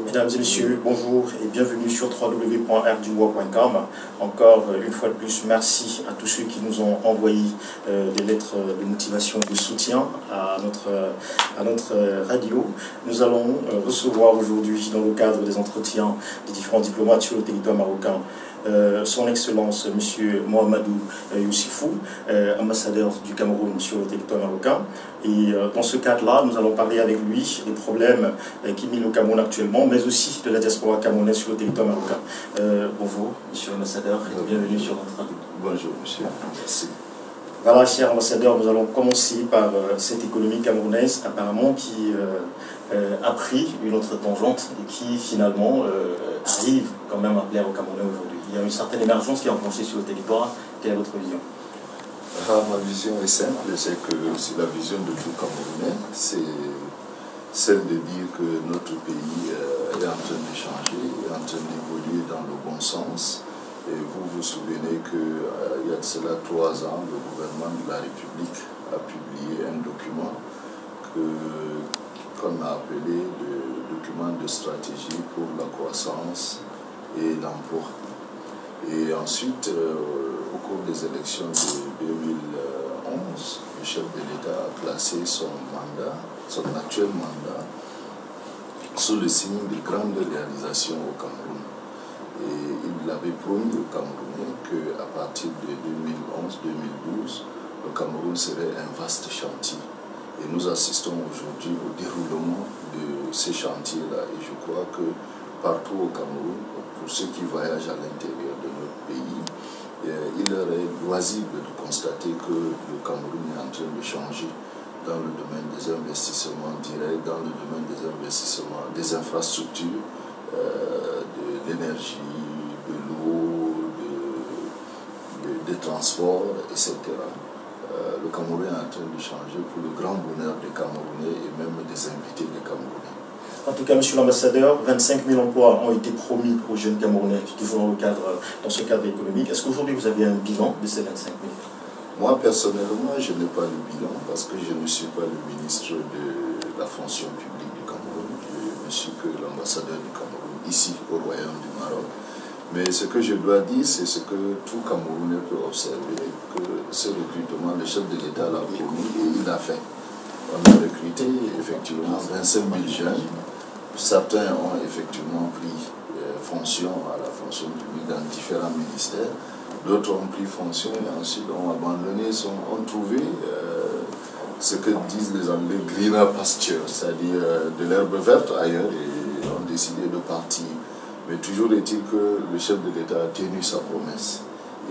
Mesdames et messieurs, bonjour et bienvenue sur www.rdouo.com. Encore une fois de plus, merci à tous ceux qui nous ont envoyé des lettres de motivation et de soutien à notre radio. Nous allons recevoir aujourd'hui, dans le cadre des entretiens des différents diplomates sur le territoire marocain, son Excellence M. Mohamedou Youssifou, ambassadeur du Cameroun sur le territoire marocain. Et dans ce cadre-là, nous allons parler avec lui des problèmes qui minent le Cameroun actuellement, mais aussi de la diaspora camerounaise sur le territoire marocain. Bonjour, Monsieur l'ambassadeur, et bienvenue sur notre radio. Bonjour, monsieur. Merci. Voilà, cher ambassadeur, nous allons commencer par cette économie camerounaise, apparemment, qui a pris une autre tangente et qui, finalement, arrive quand même à plaire aux Camerounais aujourd'hui. Il y a une certaine émergence qui est enclenchée sur le territoire. Quelle est votre vision? Ma vision est simple, c'est que c'est la vision de tout Camerounais, c'est celle de dire que notre pays est en train de changer, est en train d'évoluer dans le bon sens. Et vous vous souvenez qu'il y a de cela 3 ans, le gouvernement de la République a publié un document qu'on a appelé le document de stratégie pour la croissance et l'emploi. Et ensuite, au cours des élections de 2011, le chef de l'État a placé son actuel mandat, sous le signe de grandes réalisations au Cameroun. Et il avait promis aux Camerounais qu'à partir de 2011-2012, le Cameroun serait un vaste chantier. Et nous assistons aujourd'hui au déroulement de ces chantiers-là. Et je crois que partout au Cameroun, pour ceux qui voyagent à l'intérieur de notre pays, il leur est loisible de constater que le Cameroun est en train de changer dans le domaine des investissements directs, dans le domaine des investissements, des infrastructures, de l'énergie, de l'eau, des transports, etc. Le Cameroun est en train de changer pour le grand bonheur des Camerounais et même des invités des Camerounais. En tout cas, monsieur l'ambassadeur, 25 000 emplois ont été promis aux jeunes Camerounais, toujours dans ce cadre économique. Est-ce qu'aujourd'hui vous avez un bilan de ces 25 000? Moi, personnellement, je n'ai pas le bilan parce que je ne suis pas le ministre de la fonction publique du Cameroun. Je ne suis que l'ambassadeur du Cameroun ici au Royaume du Maroc. Mais ce que je dois dire, c'est ce que tout Camerounais peut observer, que ce recrutement, le chef de l'État l'a promis et il l'a fait. On a recruté effectivement 25 000 jeunes. Certains ont effectivement pris fonction à la fonction publique dans différents ministères. D'autres ont pris fonction et ensuite ont abandonné, ont trouvé ce que disent les Anglais greener pasture, c'est-à-dire de l'herbe verte ailleurs et ont décidé de partir. Mais toujours est-il que le chef de l'État a tenu sa promesse.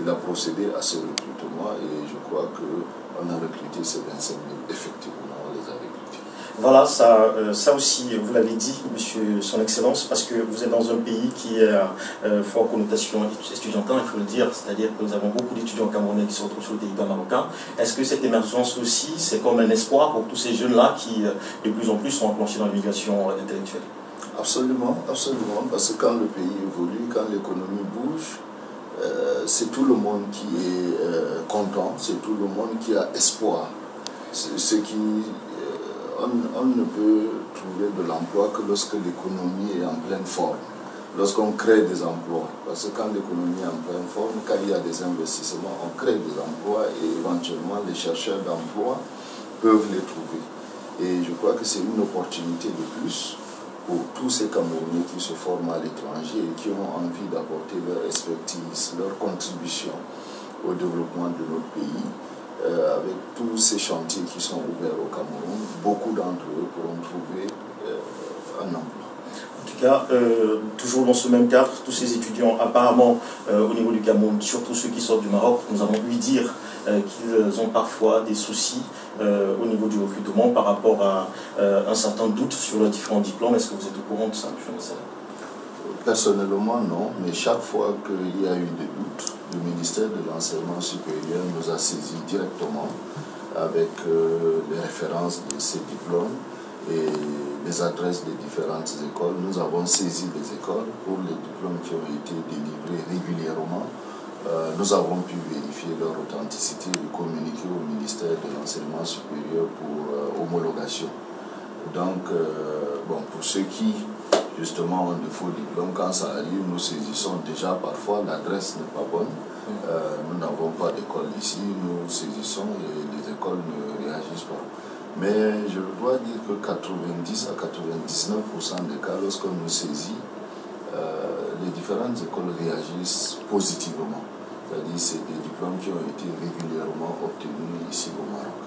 Il a procédé à ce recrutement et je crois qu'on a recruté ces 25 000. Effectivement, on les a recrutés. Voilà, ça aussi, vous l'avez dit, monsieur son Excellence, parce que vous êtes dans un pays qui est fort connotation étudiantine, il faut le dire, c'est-à-dire que nous avons beaucoup d'étudiants camerounais qui se retrouvent sur le territoire marocain. Est-ce que cette émergence aussi, c'est comme un espoir pour tous ces jeunes-là qui, de plus en plus, sont enclenchés dans l'immigration intellectuelle? Absolument, absolument, parce que quand le pays évolue, quand l'économie bouge, c'est tout le monde qui est content, c'est tout le monde qui a espoir. On ne peut trouver de l'emploi que lorsque l'économie est en pleine forme, lorsqu'on crée des emplois. Parce que quand l'économie est en pleine forme, quand il y a des investissements, on crée des emplois et éventuellement les chercheurs d'emploi peuvent les trouver. Et je crois que c'est une opportunité de plus pour tous ces Camerounais qui se forment à l'étranger et qui ont envie d'apporter leur expertise, leur contribution au développement de notre pays. Avec tous ces chantiers qui sont ouverts au Cameroun, beaucoup d'entre eux pourront trouver un emploi. En tout cas, toujours dans ce même cadre, tous ces étudiants, apparemment, au niveau du Cameroun, surtout ceux qui sortent du Maroc, nous avons ouï dire qu'ils ont parfois des soucis au niveau du recrutement par rapport à un certain doute sur leurs différents diplômes. Est-ce que vous êtes au courant de ça, M. Messala? Personnellement, non, mais chaque fois qu'il y a eu des doutes, le ministère de l'Enseignement supérieur nous a saisis directement avec les références de ces diplômes et les adresses des différentes écoles. Nous avons saisi les écoles pour les diplômes qui ont été délivrés régulièrement. Nous avons pu vérifier leur authenticité et communiquer au ministère de l'Enseignement supérieur pour homologation. Donc, bon, pour ceux qui, je justement ont de faux diplômes. Quand ça arrive, nous saisissons déjà parfois, l'adresse n'est pas bonne. Nous n'avons pas d'école ici, nous saisissons et les écoles ne réagissent pas. Mais je dois dire que 90 à 99% des cas, lorsqu'on nous saisit, les différentes écoles réagissent positivement. C'est-à-dire c'est des diplômes qui ont été régulièrement obtenus ici au Maroc.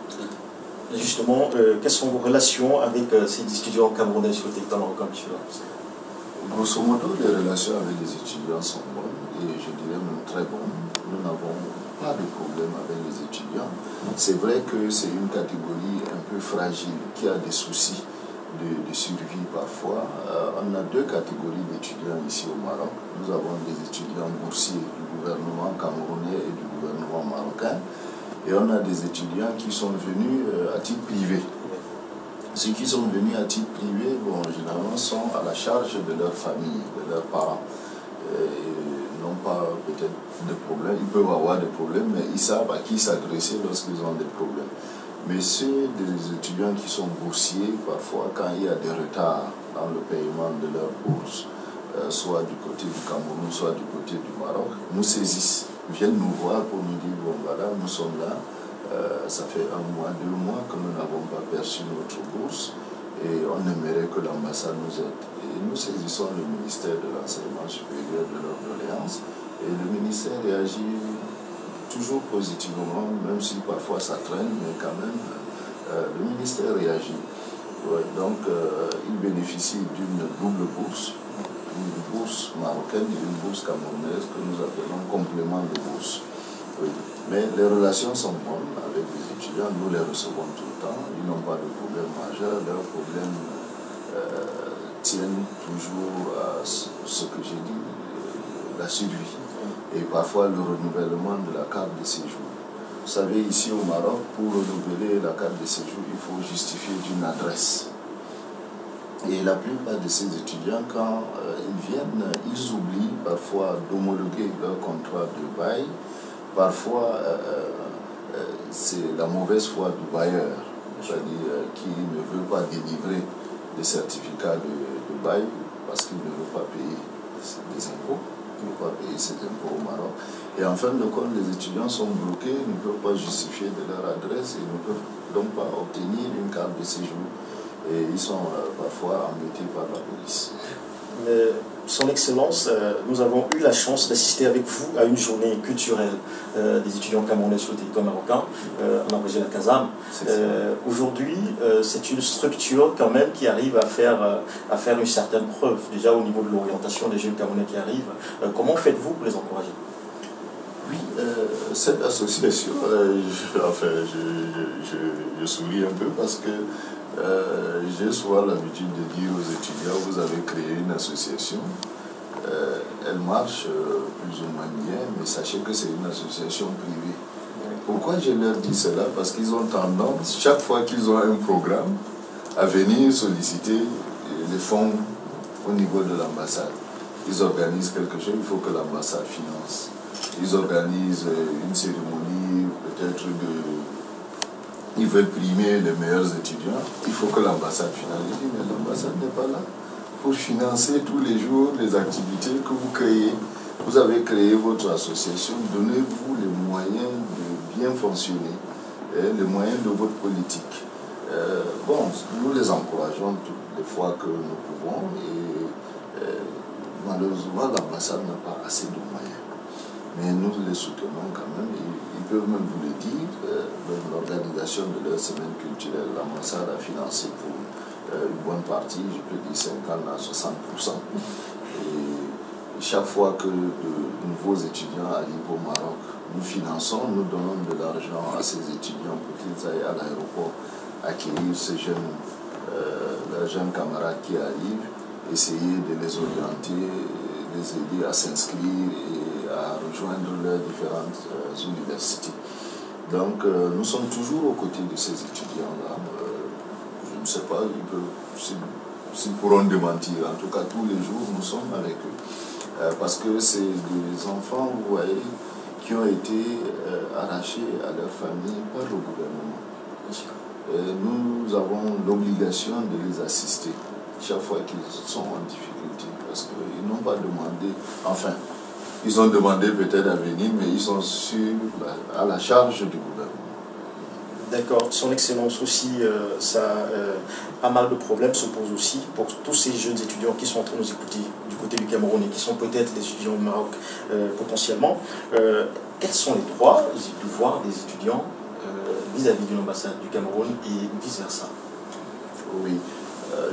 Et justement, quelles sont vos relations avec ces étudiants camerounais sur le territoire marocain? Grosso modo, les relations avec les étudiants sont bonnes et je dirais même très bonnes. Nous n'avons pas de problème avec les étudiants. C'est vrai que c'est une catégorie un peu fragile qui a des soucis de survie parfois. On a deux catégories d'étudiants ici au Maroc. Nous avons des étudiants boursiers du gouvernement camerounais et du gouvernement marocain. Et on a des étudiants qui sont venus à titre privé. Ceux qui sont venus à titre privé, bon, généralement, sont à la charge de leur famille, de leurs parents. Ils n'ont pas peut-être de problème, ils peuvent avoir des problèmes, mais ils savent à qui s'adresser lorsqu'ils ont des problèmes. Mais ceux des étudiants qui sont boursiers, parfois, quand il y a des retards dans le paiement de leur bourse, soit du côté du Cameroun, soit du côté du Maroc, nous saisissent, viennent nous voir pour nous dire, bon voilà, nous sommes là, ça fait 1 mois, 2 mois que nous n'avons pas perçu notre bourse et on aimerait que l'ambassade nous aide. Et nous saisissons le ministère de l'Enseignement supérieur de leur doléance et le ministère réagit toujours positivement, même si parfois ça traîne, mais quand même, le ministère réagit. Ouais, donc, il bénéficie d'une double bourse, une bourse marocaine et une bourse camerounaise que nous appelons complément de bourse. Oui. Mais les relations sont bonnes avec les étudiants, nous les recevons tout le temps, ils n'ont pas de problème majeur, leurs problèmes tiennent toujours à ce que j'ai dit, la survie. Et parfois le renouvellement de la carte de séjour. Vous savez, ici au Maroc, pour renouveler la carte de séjour, il faut justifier d'une adresse. Et la plupart de ces étudiants, quand ils viennent, ils oublient parfois d'homologuer leur contrat de bail. Parfois, c'est la mauvaise foi du bailleur, c'est-à-dire qui ne veut pas délivrer des certificats de bail parce qu'il ne veut pas payer des impôts. Ils ne peuvent pas payer ces impôts au Maroc. Et en fin de compte, les étudiants sont bloqués, ils ne peuvent pas justifier de leur adresse et ne peuvent donc pas obtenir une carte de séjour. Et ils sont parfois embêtés par la police. Son Excellence, nous avons eu la chance d'assister avec vous à une journée culturelle des étudiants camerounais sur le territoire marocain, en abrégé la CASAM. Aujourd'hui, c'est une structure quand même qui arrive à faire une certaine preuve, déjà au niveau de l'orientation des jeunes camerounais qui arrivent. Comment faites-vous pour les encourager? Oui, cette association, je souris un peu parce que j'ai souvent l'habitude de dire aux étudiants, vous avez créé une association, elle marche plus ou moins bien, mais sachez que c'est une association privée. Pourquoi je leur dis cela? Parce qu'ils ont tendance, chaque fois qu'ils ont un programme, à venir solliciter les fonds au niveau de l'ambassade. Ils organisent quelque chose, il faut que l'ambassade finance. Ils organisent une cérémonie, peut-être ils veulent primer les meilleurs étudiants, il faut que l'ambassade finance. Je dis, mais l'ambassade n'est pas là pour financer tous les jours les activités que vous créez. Vous avez créé votre association, donnez-vous les moyens de bien fonctionner, les moyens de votre politique. Bon, nous les encourageons toutes les fois que nous pouvons et malheureusement l'ambassade n'a pas assez de moyens. Mais nous les soutenons quand même. Ils peuvent même vous le dire, l'organisation de leur semaine culturelle, l'ambassade a financé pour une bonne partie, je peux dire 50 à 60%. Et chaque fois que de nouveaux étudiants arrivent au Maroc, nous finançons, nous donnons de l'argent à ces étudiants pour qu'ils aillent à l'aéroport accueillir ces leurs jeunes camarades qui arrivent, essayer de les orienter, les aider à s'inscrire et à rejoindre leurs différentes universités. Donc nous sommes toujours aux côtés de ces étudiants-là. Je ne sais pas, s'ils pourront démentir. En tout cas, tous les jours, nous sommes avec eux. Parce que c'est des enfants, vous voyez, qui ont été arrachés à leur famille par le gouvernement. Nous avons l'obligation de les assister chaque fois qu'ils sont en difficulté. pas demandé, enfin, ils ont demandé peut-être à venir, mais ils sont à la charge du gouvernement. D'accord. Son Excellence aussi, pas mal de problèmes se posent aussi pour tous ces jeunes étudiants qui sont en train de nous écouter du côté du Cameroun et qui sont peut-être des étudiants au Maroc potentiellement. Quels sont les droits et devoirs des étudiants vis-à-vis de l'ambassade du Cameroun et vice-versa? Oui.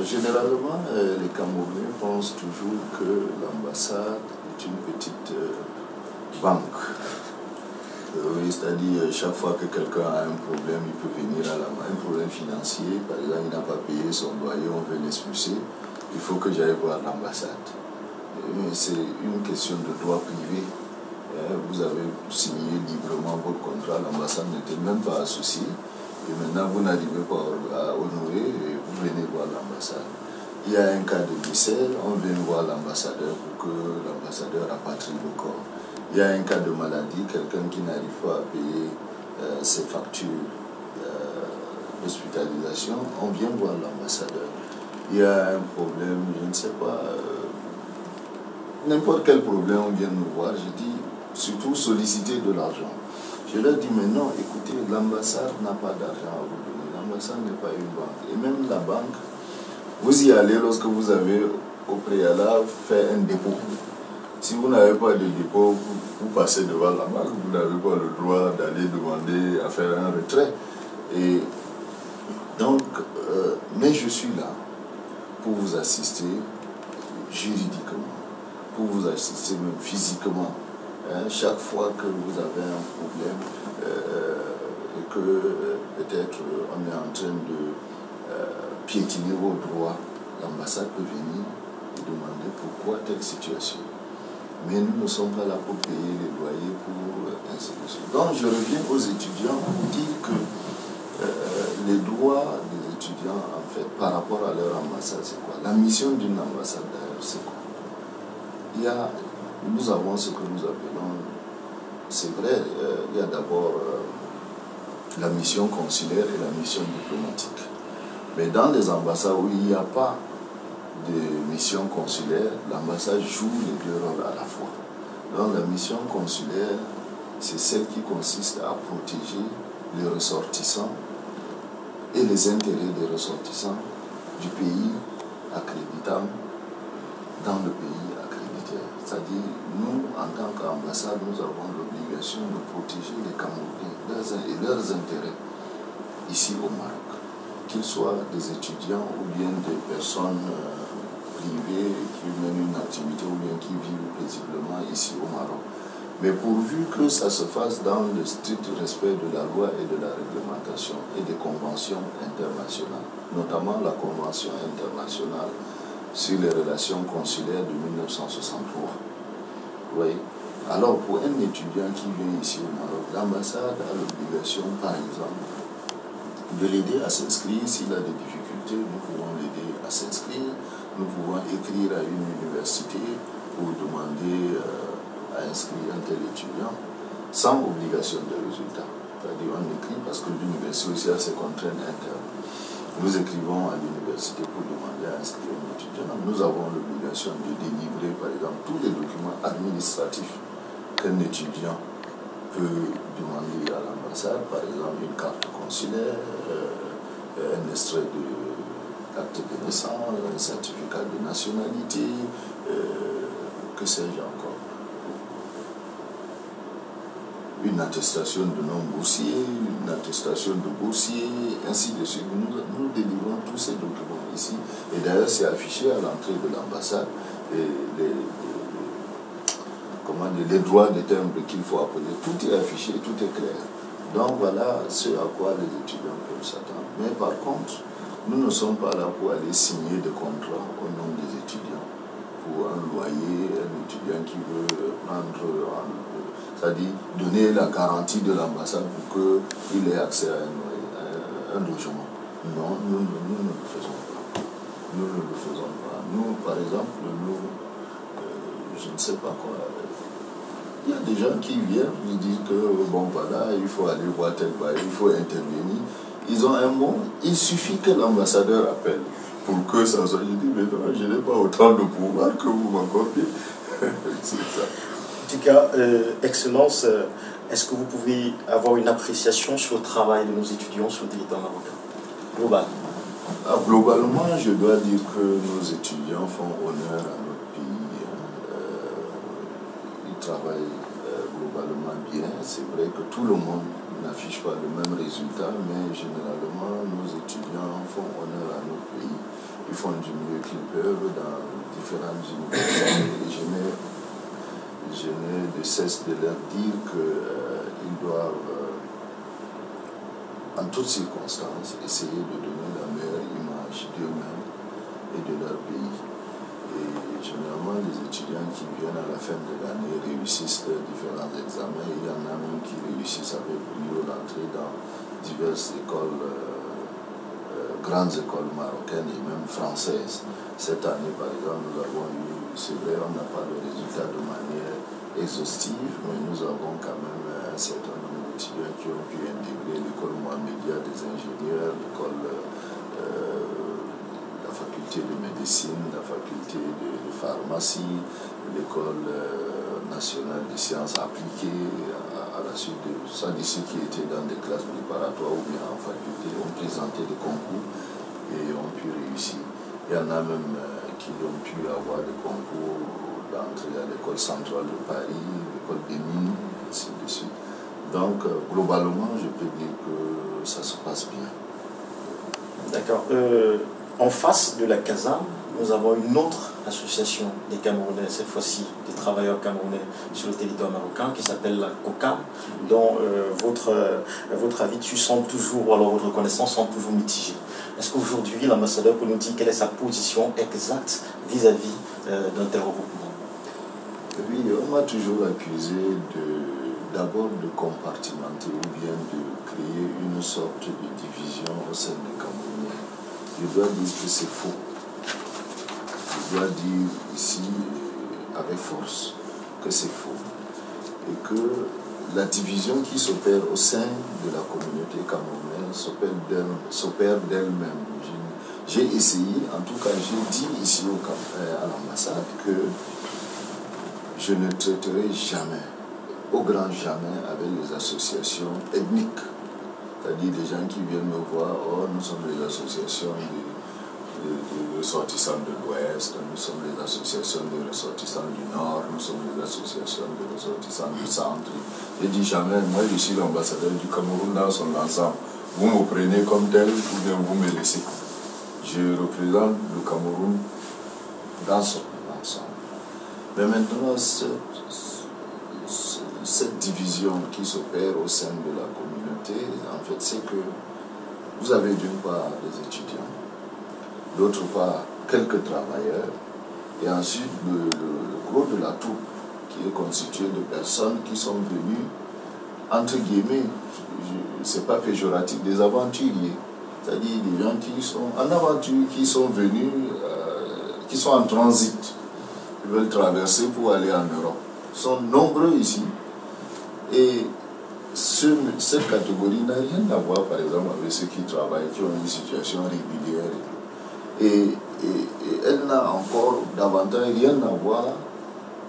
Généralement, les Camerounais pensent toujours que l'ambassade est une petite banque. Oui, c'est-à-dire chaque fois que quelqu'un a un problème, il peut venir à la main, un problème financier, par exemple, il n'a pas payé son loyer, on veut l'expulser, il faut que j'aille voir l'ambassade. C'est une question de droit privé. Vous avez signé librement votre contrat, l'ambassade n'était même pas associée, et maintenant vous n'arrivez pas à honorer, et vous venez voir l'ambassade. Il y a un cas de décès, on vient voir l'ambassadeur pour que l'ambassadeur rapatrie le corps. Il y a un cas de maladie, quelqu'un qui n'arrive pas à payer ses factures d'hospitalisation, on vient voir l'ambassadeur. Il y a un problème, je ne sais pas, n'importe quel problème, on vient nous voir. Je dis, surtout solliciter de l'argent. Je leur dis, mais non, écoutez, l'ambassade n'a pas d'argent à vous donner. L'ambassade n'est pas une banque. Et même la banque, vous y allez lorsque vous avez au préalable fait un dépôt. Si vous n'avez pas de dépôt, vous passez devant la banque, vous n'avez pas le droit d'aller demander à faire un retrait. Et donc, mais je suis là pour vous assister juridiquement, pour vous assister même physiquement. Chaque fois que vous avez un problème et que peut-être on est en train de piétiner vos droits, l'ambassade peut venir et demander pourquoi telle situation. Mais nous ne sommes pas là pour payer les loyers, pour ainsi de suite. Donc je reviens aux étudiants pour dire que les droits des étudiants, en fait, par rapport à leur ambassade, c'est quoi? La mission d'une ambassade, d'ailleurs, c'est quoi? Nous avons ce que nous appelons, c'est vrai, il y a d'abord la mission consulaire et la mission diplomatique. Mais dans les ambassades où il n'y a pas de mission consulaire, l'ambassade joue les deux rôles à la fois. Donc la mission consulaire, c'est celle qui consiste à protéger les ressortissants et les intérêts des ressortissants du pays accréditant dans le pays accrédité. C'est-à-dire, nous, en tant qu'ambassade, nous avons l'obligation de protéger les Camerounais et leurs intérêts ici au Maroc. Qu'ils soient des étudiants ou bien des personnes privées qui mènent une activité ou bien qui vivent paisiblement ici au Maroc. Mais pourvu que ça se fasse dans le strict respect de la loi et de la réglementation et des conventions internationales, notamment la Convention internationale sur les relations consulaires de 1963. Oui. Alors, pour un étudiant qui vient ici au Maroc, l'ambassade a l'obligation, par exemple, de l'aider à s'inscrire. S'il a des difficultés, nous pouvons l'aider à s'inscrire. Nous pouvons écrire à une université pour demander à inscrire un tel étudiant sans obligation de résultat. C'est-à-dire on écrit parce que l'université aussi a ses contraintes internes. Nous écrivons à l'université pour demander à inscrire un étudiant. Nous avons l'obligation de délivrer, par exemple, tous les documents administratifs qu'un étudiant peut demander à l'ambassade, par exemple une carte consulaire, un extrait de l'acte de naissance, un certificat de nationalité, que sais-je encore. Une attestation de non-boursier, une attestation de boursier, ainsi de suite. Nous délivrons tous ces documents ici. Et d'ailleurs, c'est affiché à l'entrée de l'ambassade les droits de timbre qu'il faut appeler. Tout est affiché, tout est clair. Donc voilà ce à quoi les étudiants peuvent s'attendre. Mais par contre, nous ne sommes pas là pour aller signer des contrats au nom des étudiants. Pour un loyer, un étudiant qui veut prendre, c'est-à-dire donner la garantie de l'ambassade pour qu'il ait accès à un logement. Non, nous ne le faisons pas. Nous ne le faisons pas. Nous, par exemple, je ne sais pas quoi. Il y a des gens qui viennent, ils disent que, bon voilà, il faut aller voir tel bail, il faut intervenir. Ils ont un mot, il suffit que l'ambassadeur appelle. pour que ça soit. Je dis, mais non, je n'ai pas autant de pouvoir que vous m'accordez. C'est ça. En tout cas, Excellence, est-ce que vous pouvez avoir une appréciation sur le travail de nos étudiants sur le territoire marocain global? Globalement, je dois dire que nos étudiants font honneur à notre pays. Ils travaillent globalement bien. C'est vrai que tout le monde n'affiche pas le même résultat, mais généralement, nos étudiants font honneur à notre pays. Ils font du mieux qu'ils peuvent dans différentes universités. Je n'ai de cesse de leur dire qu'ils doivent, en toutes circonstances, essayer de donner la meilleure image d'eux-mêmes et de leur pays. Et généralement, les étudiants qui viennent à la fin de l'année réussissent leurs différents examens. Il y en a même qui réussissent avec brio l'entrée dans diverses écoles, grandes écoles marocaines et même françaises. Cette année, par exemple, nous avons eu, c'est vrai, on n'a pas le résultat de manière exhaustive, mais nous avons quand même un certain nombre d'étudiants qui ont pu intégrer l'école Mohamedia des ingénieurs, l'école, la faculté de médecine, la faculté de pharmacie, l'école nationale des sciences appliquées, à la suite de ça, de ceux qui étaient dans des classes préparatoires ou bien en faculté, ont présenté des concours et ont pu réussir. Il y en a même qui ont pu avoir des concours d'entrée à l'école centrale de Paris, l'école des mines, ainsi de suite. Donc, globalement, je peux dire que ça se passe bien. D'accord. En face de la CASAM, nous avons une autre association des Camerounais, cette fois-ci des travailleurs camerounais sur le territoire marocain, qui s'appelle la COCAM, dont votre avis dessus semble toujours, ou alors votre reconnaissance semble toujours mitigée. Est-ce qu'aujourd'hui, l'ambassadeur peut nous dire quelle est sa position exacte vis-à-vis d'un tel regroupement? Oui, on m'a toujours accusé d'abord de compartimenter ou bien de créer une sorte de division au sein des Camerounais. Je dois dire que c'est faux. Je dois dire ici avec force que c'est faux. Et que la division qui s'opère au sein de la communauté camerounaise s'opère d'elle-même. J'ai essayé, en tout cas j'ai dit ici à l'ambassade que je ne traiterai jamais, au grand jamais, avec les associations ethniques. C'est-à-dire des gens qui viennent me voir, oh, nous sommes les associations de ressortissants de l'Ouest, nous sommes les associations de ressortissants du Nord, nous sommes les associations de ressortissants du Centre. Je dis jamais, moi je suis l'ambassadeur du Cameroun dans son ensemble. Vous me prenez comme tel ou bien vous me laissez. Je représente le Cameroun dans son ensemble. Mais maintenant, cette division qui s'opère au sein de la communauté, en fait, c'est que vous avez d'une part des étudiants, d'autre part quelques travailleurs, et ensuite le gros de la troupe qui est constitué de personnes qui sont venues, entre guillemets, c'est pas péjoratif, des aventuriers, c'est-à-dire des gens qui sont en aventure, qui sont venus, qui sont en transit, qui veulent traverser pour aller en Europe. Ils sont nombreux ici. Et cette catégorie n'a rien à voir, par exemple, avec ceux qui travaillent, qui ont une situation régulière. Et elle n'a encore davantage rien à voir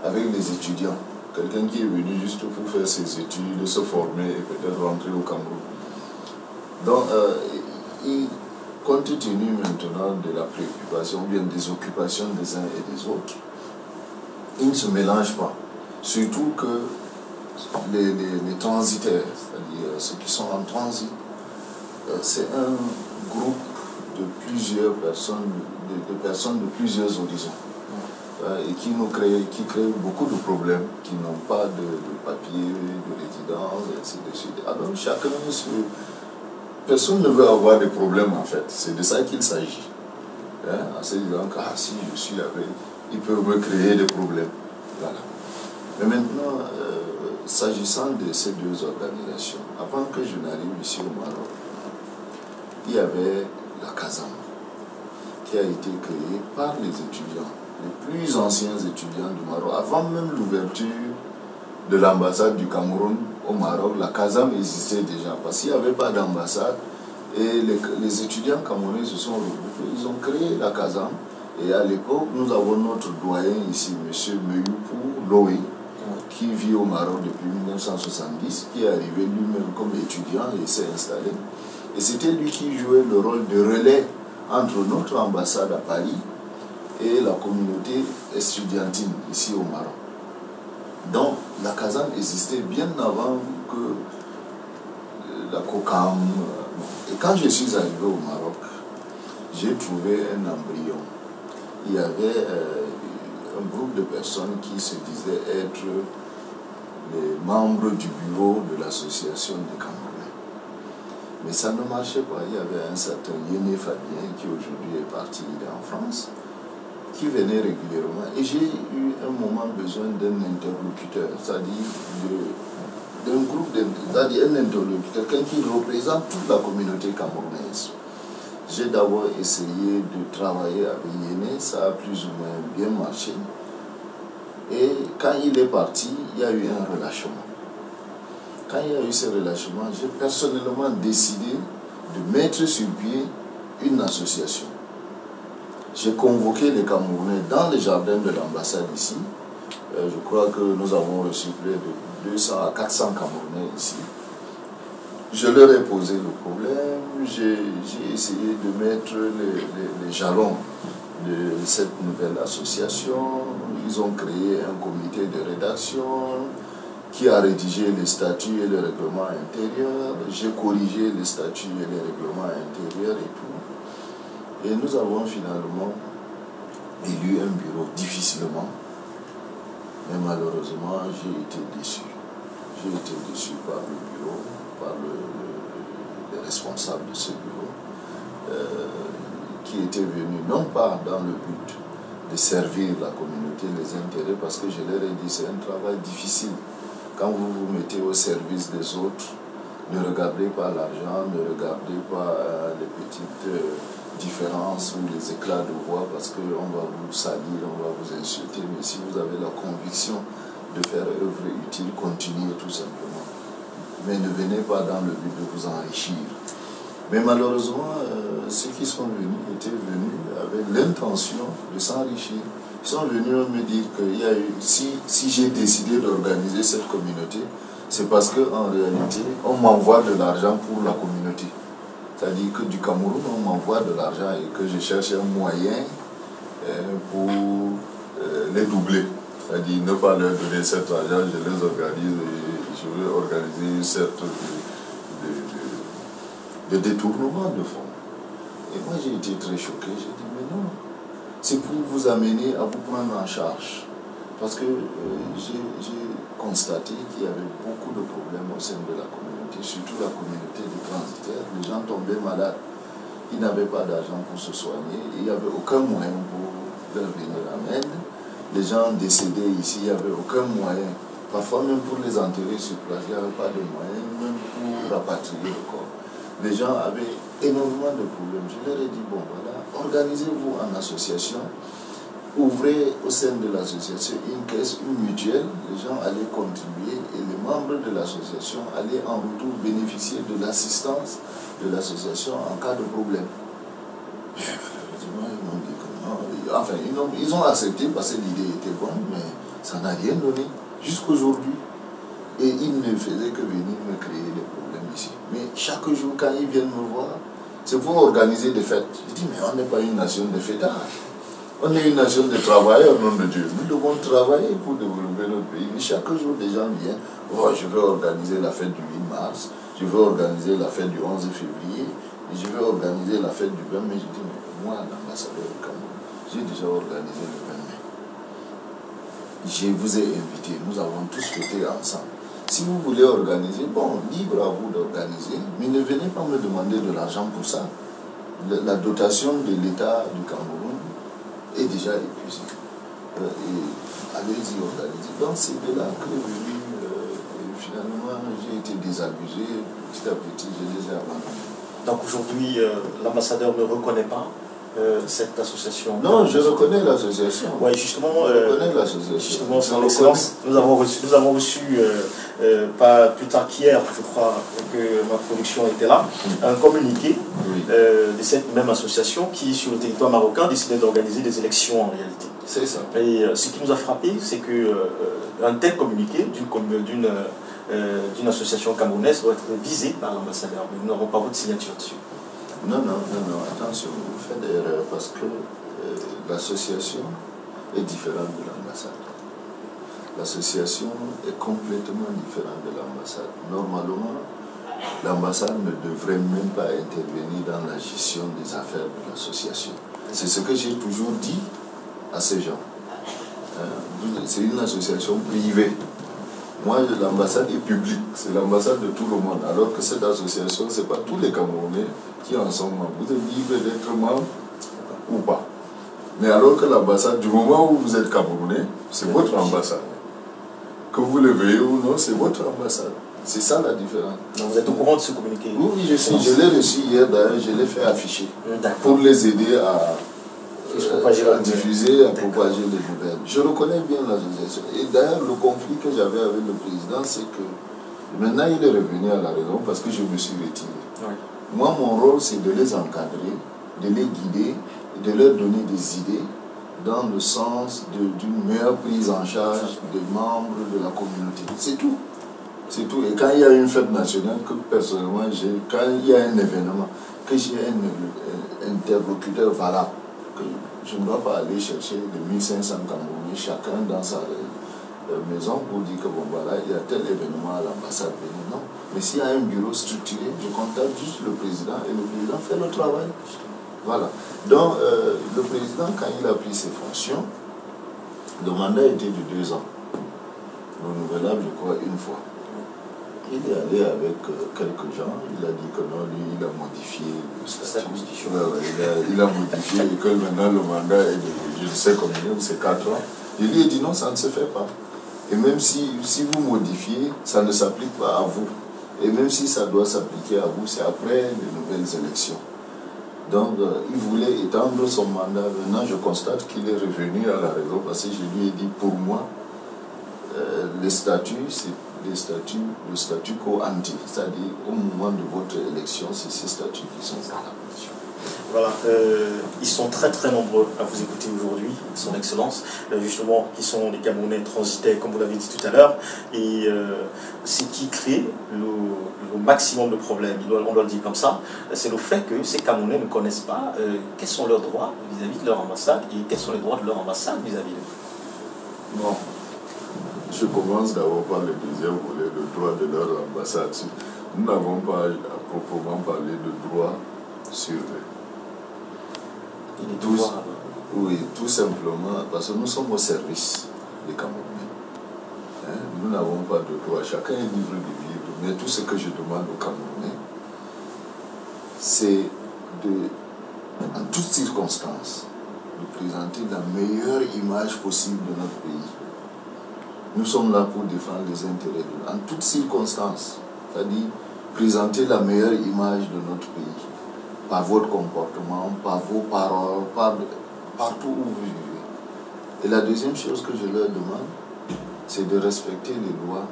avec les étudiants. Quelqu'un qui est venu juste pour faire ses études, se former et peut-être rentrer au Cameroun. Donc, compte tenu maintenant de la préoccupation, ou bien des occupations des uns et des autres, ils ne se mélangent pas. Surtout que les transitaires, c'est-à-dire ceux qui sont en transit, c'est un groupe de plusieurs personnes, de personnes de plusieurs horizons, et qui créent beaucoup de problèmes, qui n'ont pas de papier, de résidence, et ainsi de suite. Alors chacun, personne ne veut avoir des problèmes en fait, c'est de ça qu'il s'agit. En se disant que si je suis avec, ils peuvent me créer des problèmes. Voilà. Mais maintenant, s'agissant de ces deux organisations, avant que je n'arrive ici au Maroc, il y avait la CASAM, qui a été créée par les étudiants, les plus anciens étudiants du Maroc. Avant même l'ouverture de l'ambassade du Cameroun au Maroc, la CASAM existait déjà. Parce qu'il n'y avait pas d'ambassade, Et les étudiants camerounais se sont regroupés, ils ont créé la Kazam. Et à l'époque, nous avons notre doyen ici, M. Meyoupou Loé, qui vit au Maroc depuis 1970, qui est arrivé lui-même comme étudiant et s'est installé. Et c'était lui qui jouait le rôle de relais entre notre ambassade à Paris et la communauté estudiantine ici au Maroc. Donc la Kazam existait bien avant que la COCAM. Et quand je suis arrivé au Maroc, j'ai trouvé un embryon. Il y avait un groupe de personnes qui se disaient être les membres du bureau de l'association des Camerounais. Mais ça ne marchait pas. Il y avait un certain Yéné Fabien qui aujourd'hui est parti, il est en France, qui venait régulièrement. Et j'ai eu un moment besoin d'un interlocuteur, c'est-à-dire d'un groupe, c'est-à-dire un interlocuteur, quelqu'un qui représente toute la communauté camerounaise. J'ai d'abord essayé de travailler avec Yéné, ça a plus ou moins bien marché. Et quand il est parti, il y a eu un relâchement. Quand il y a eu ce relâchement, j'ai personnellement décidé de mettre sur pied une association. J'ai convoqué les Camerounais dans les jardins de l'ambassade ici. Je crois que nous avons reçu près de 200 à 400 Camerounais ici. Je leur ai posé le problème, j'ai essayé de mettre les jalons de cette nouvelle association. Ils ont créé un comité de rédaction qui a rédigé les statuts et les règlements intérieurs. J'ai corrigé les statuts et les règlements intérieurs et tout. Et nous avons finalement élu un bureau difficilement. Mais malheureusement, j'ai été déçu. J'ai été déçu par le bureau, par les responsables de ce bureau, qui étaient venus non pas dans le but de servir la communauté, les intérêts, parce que je leur ai dit c'est un travail difficile. Quand vous vous mettez au service des autres, ne regardez pas l'argent, ne regardez pas les petites différences ou les éclats de voix, parce qu'on va vous salir, on va vous insulter. Mais si vous avez la conviction de faire œuvre utile, continuez tout simplement. Mais ne venez pas dans le but de vous enrichir. Mais malheureusement, ceux qui sont venus étaient venus avec l'intention de s'enrichir. Ils sont venus me dire que si j'ai décidé d'organiser cette communauté, c'est parce qu'en réalité, on m'envoie de l'argent pour la communauté. C'est-à-dire que du Cameroun, on m'envoie de l'argent et que je cherche un moyen pour les doubler. C'est-à-dire ne pas leur donner cet argent, je les organise et je veux organiser une sorte de détournement de fonds. Et moi j'ai été très choqué, j'ai dit mais non, c'est pour vous amener à vous prendre en charge. Parce que j'ai constaté qu'il y avait beaucoup de problèmes au sein de la communauté, surtout la communauté des transitaires. Les gens tombaient malades, ils n'avaient pas d'argent pour se soigner, et il n'y avait aucun moyen pour leur venir en aide. Les gens décédaient ici, il n'y avait aucun moyen. Parfois même pour les enterrer sur place, il n'y avait pas de moyens, même pour rapatrier le corps. Les gens avaient énormément de problèmes. Je leur ai dit, bon voilà, organisez-vous en association, ouvrez au sein de l'association une caisse, une mutuelle, les gens allaient contribuer et les membres de l'association allaient en retour bénéficier de l'assistance de l'association en cas de problème. Ils m'ont dit que non. Enfin, ils ont accepté parce que l'idée était bonne, mais ça n'a rien donné jusqu'aujourd'hui. Et ils ne faisaient que venir me créer des problèmes ici. Mais chaque jour, quand ils viennent me voir, c'est pour organiser des fêtes. Je dis, mais on n'est pas une nation de fêtards. On est une nation de travailleurs, au nom de Dieu. Nous devons travailler pour développer notre pays. Mais chaque jour, des gens viennent. Oh, je veux organiser la fête du 8 mars. Je veux organiser la fête du 11 février. Et je veux organiser la fête du 20 mai. Je dis, mais moi, l'ambassadeur du Cameroun, j'ai déjà organisé le 20 mai. Je vous ai invité. Nous avons tous fêté ensemble. Si vous voulez organiser, bon, libre à vous d'organiser. Mais ne venez pas me demander de l'argent pour ça. La dotation de l'État du Cameroun est déjà épuisée. Allez-y organiser. Donc c'est de là que finalement j'ai été désabusé. Petit à petit, je les ai abandonnés. Donc aujourd'hui, l'ambassadeur ne reconnaît pas cette association? Non, je reconnais l'association. Oui, justement, je reconnais l'association. Justement, son excellence, nous avons reçu pas plus tard qu'hier, je crois que ma production était là, un communiqué de cette même association qui, sur le territoire marocain, décidait d'organiser des élections en réalité. C'est ça. Et ce qui nous a frappé, c'est qu'un tel communiqué d'une association camerounaise doit être visé par l'ambassadeur. Mais nous n'avons pas votre signature dessus. Non, attention, vous faites des erreurs parce que l'association est différente de l'ambassade. L'association est complètement différente de l'ambassade. Normalement, l'ambassade ne devrait même pas intervenir dans la gestion des affaires de l'association. C'est ce que j'ai toujours dit à ces gens. C'est une association privée. Moi, l'ambassade est publique, c'est l'ambassade de tout le monde. Alors que cette association, ce n'est pas tous les Camerounais qui en sont membres. Vous êtes libre d'être membre ou pas. Mais alors que l'ambassade, du moment où vous êtes Camerounais, c'est votre ambassade. Que vous le veuillez ou non, c'est votre ambassade. C'est ça la différence. Donc vous êtes au courant de ce communiqué? Oui, je sais. Je l'ai reçu hier, d'ailleurs, je l'ai fait afficher. Pour les aider à diffuser, à propager les nouvelles. Je reconnais bien l'association. Et d'ailleurs, le conflit que j'avais avec le président, c'est que maintenant il est revenu à la raison parce que je me suis retiré. Oui. Moi, mon rôle, c'est de les encadrer, de les guider, de leur donner des idées dans le sens d'une meilleure prise en charge des membres de la communauté. C'est tout. C'est tout. Et quand il y a une fête nationale, que personnellement, quand il y a un événement, que j'ai un interlocuteur valable, que je ne dois pas aller chercher les 1500 Camerounais, chacun dans sa maison, pour dire que bon voilà, il y a tel événement à l'ambassade. Non. Mais s'il y a un bureau structuré, je contacte juste le président et le président fait le travail. Voilà. Donc, le président, quand il a pris ses fonctions, le mandat était de 2 ans. Renouvelable, je crois, une fois. Il est allé avec quelques gens, il a dit que non, lui, il a modifié le statut. Il a modifié et que maintenant le mandat est de, je ne sais combien, c'est 4 ans. Je lui ai dit non, ça ne se fait pas. Et même si vous modifiez, ça ne s'applique pas à vous. Et même si ça doit s'appliquer à vous, c'est après les nouvelles élections. Donc, il voulait étendre son mandat. Maintenant, je constate qu'il est revenu à la raison parce que je lui ai dit, pour moi, les statuts, c'est le statut quo ante, c'est-à-dire au moment de votre élection, c'est ces statuts qui sont là. Voilà, ils sont très très nombreux à vous écouter aujourd'hui, son excellence, justement, qui sont des Camerounais transitaires, comme vous l'avez dit tout à l'heure, et ce qui crée le maximum de problèmes, on doit le dire comme ça, c'est le fait que ces Camerounais ne connaissent pas quels sont leurs droits vis-à-vis de leur ambassade et quels sont les droits de leur ambassade vis-à-vis d'eux. Bon. Je commence d'abord par le deuxième volet, le droit de leur ambassade. Nous n'avons pas à proprement parler de droit sur eux. Oui, tout simplement parce que nous sommes au service des Camerounais. Nous n'avons pas de droit. Chacun est libre de vivre. Mais tout ce que je demande aux Camerounais, c'est en toutes circonstances, de présenter la meilleure image possible de notre pays. Nous sommes là pour défendre les intérêts en toutes circonstances. C'est-à-dire présenter la meilleure image de notre pays. Par votre comportement, par vos paroles, partout où vous vivez. Et la deuxième chose que je leur demande, c'est de respecter les lois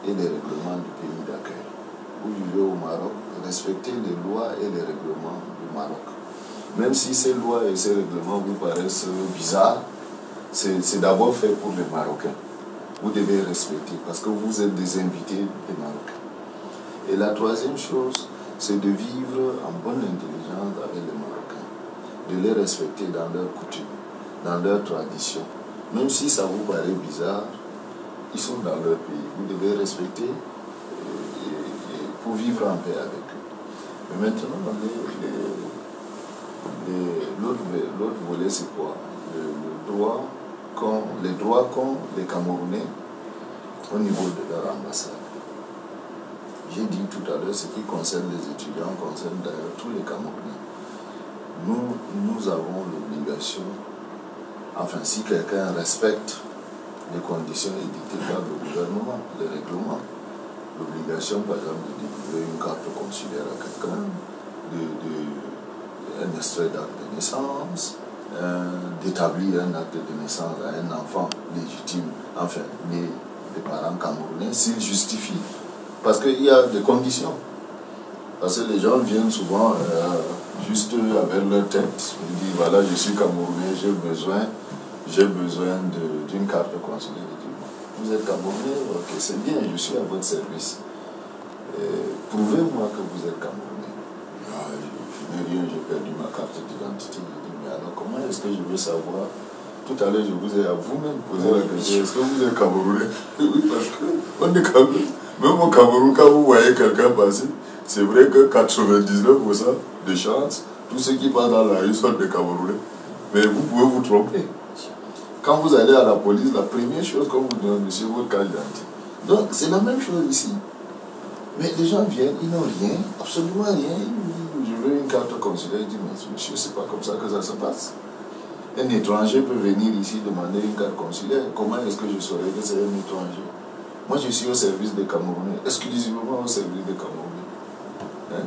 et les règlements du pays d'accueil. Vous vivez au Maroc, respectez les lois et les règlements du Maroc. Même si ces lois et ces règlements vous paraissent bizarres, c'est d'abord fait pour les Marocains. Vous devez respecter parce que vous êtes des invités des Marocains. Et la troisième chose, c'est de vivre en bonne intelligence avec les Marocains, de les respecter dans leurs coutumes, dans leurs traditions. Même si ça vous paraît bizarre, ils sont dans leur pays. Vous devez respecter pour vivre en paix avec eux. Mais maintenant, l'autre volet, c'est quoi? Les droits qu'ont les Camerounais au niveau de leur ambassade. J'ai dit tout à l'heure, ce qui concerne les étudiants concerne d'ailleurs tous les Camerounais. Nous avons l'obligation, enfin si quelqu'un respecte les conditions édictées par le gouvernement, les règlements, l'obligation par exemple de délivrer une carte consulaire à quelqu'un, un extrait d'acte de naissance, d'établir un acte de naissance à un enfant légitime, enfin, né des parents camerounais, s'il justifie. Parce qu'il y a des conditions. Parce que les gens viennent souvent juste avec leur tête. Ils disent, voilà, je suis camerounais, j'ai besoin d'une carte consulaire. Vous êtes camerounais, ok, c'est bien, je suis à votre service. Prouvez-moi que vous êtes camerounais. Ah, je n'ai rien, j'ai perdu ma carte d'identité. Je dis, mais alors comment est-ce que je veux savoir? Tout à l'heure, je vous ai à vous-même posé la question, est-ce que vous êtes camerounais? Oui, parce qu'on est camerounais. Même au Cameroun, quand vous voyez quelqu'un passer, c'est vrai que 99% de chance, tous ceux qui passent dans la rue sont des Camerounais. Mais vous pouvez vous tromper. Quand vous allez à la police, la première chose qu'on vous demande, c'est votre carte d'identité. Donc, c'est la même chose ici. Mais les gens viennent, ils n'ont rien, absolument rien. Je veux une carte consulaire. Je dis, mais monsieur, c'est pas comme ça que ça se passe. Un étranger peut venir ici demander une carte consulaire. Comment est-ce que je saurais que c'est un étranger? Moi, je suis au service des Camerounais, exclusivement au service des Camerounais. Hein?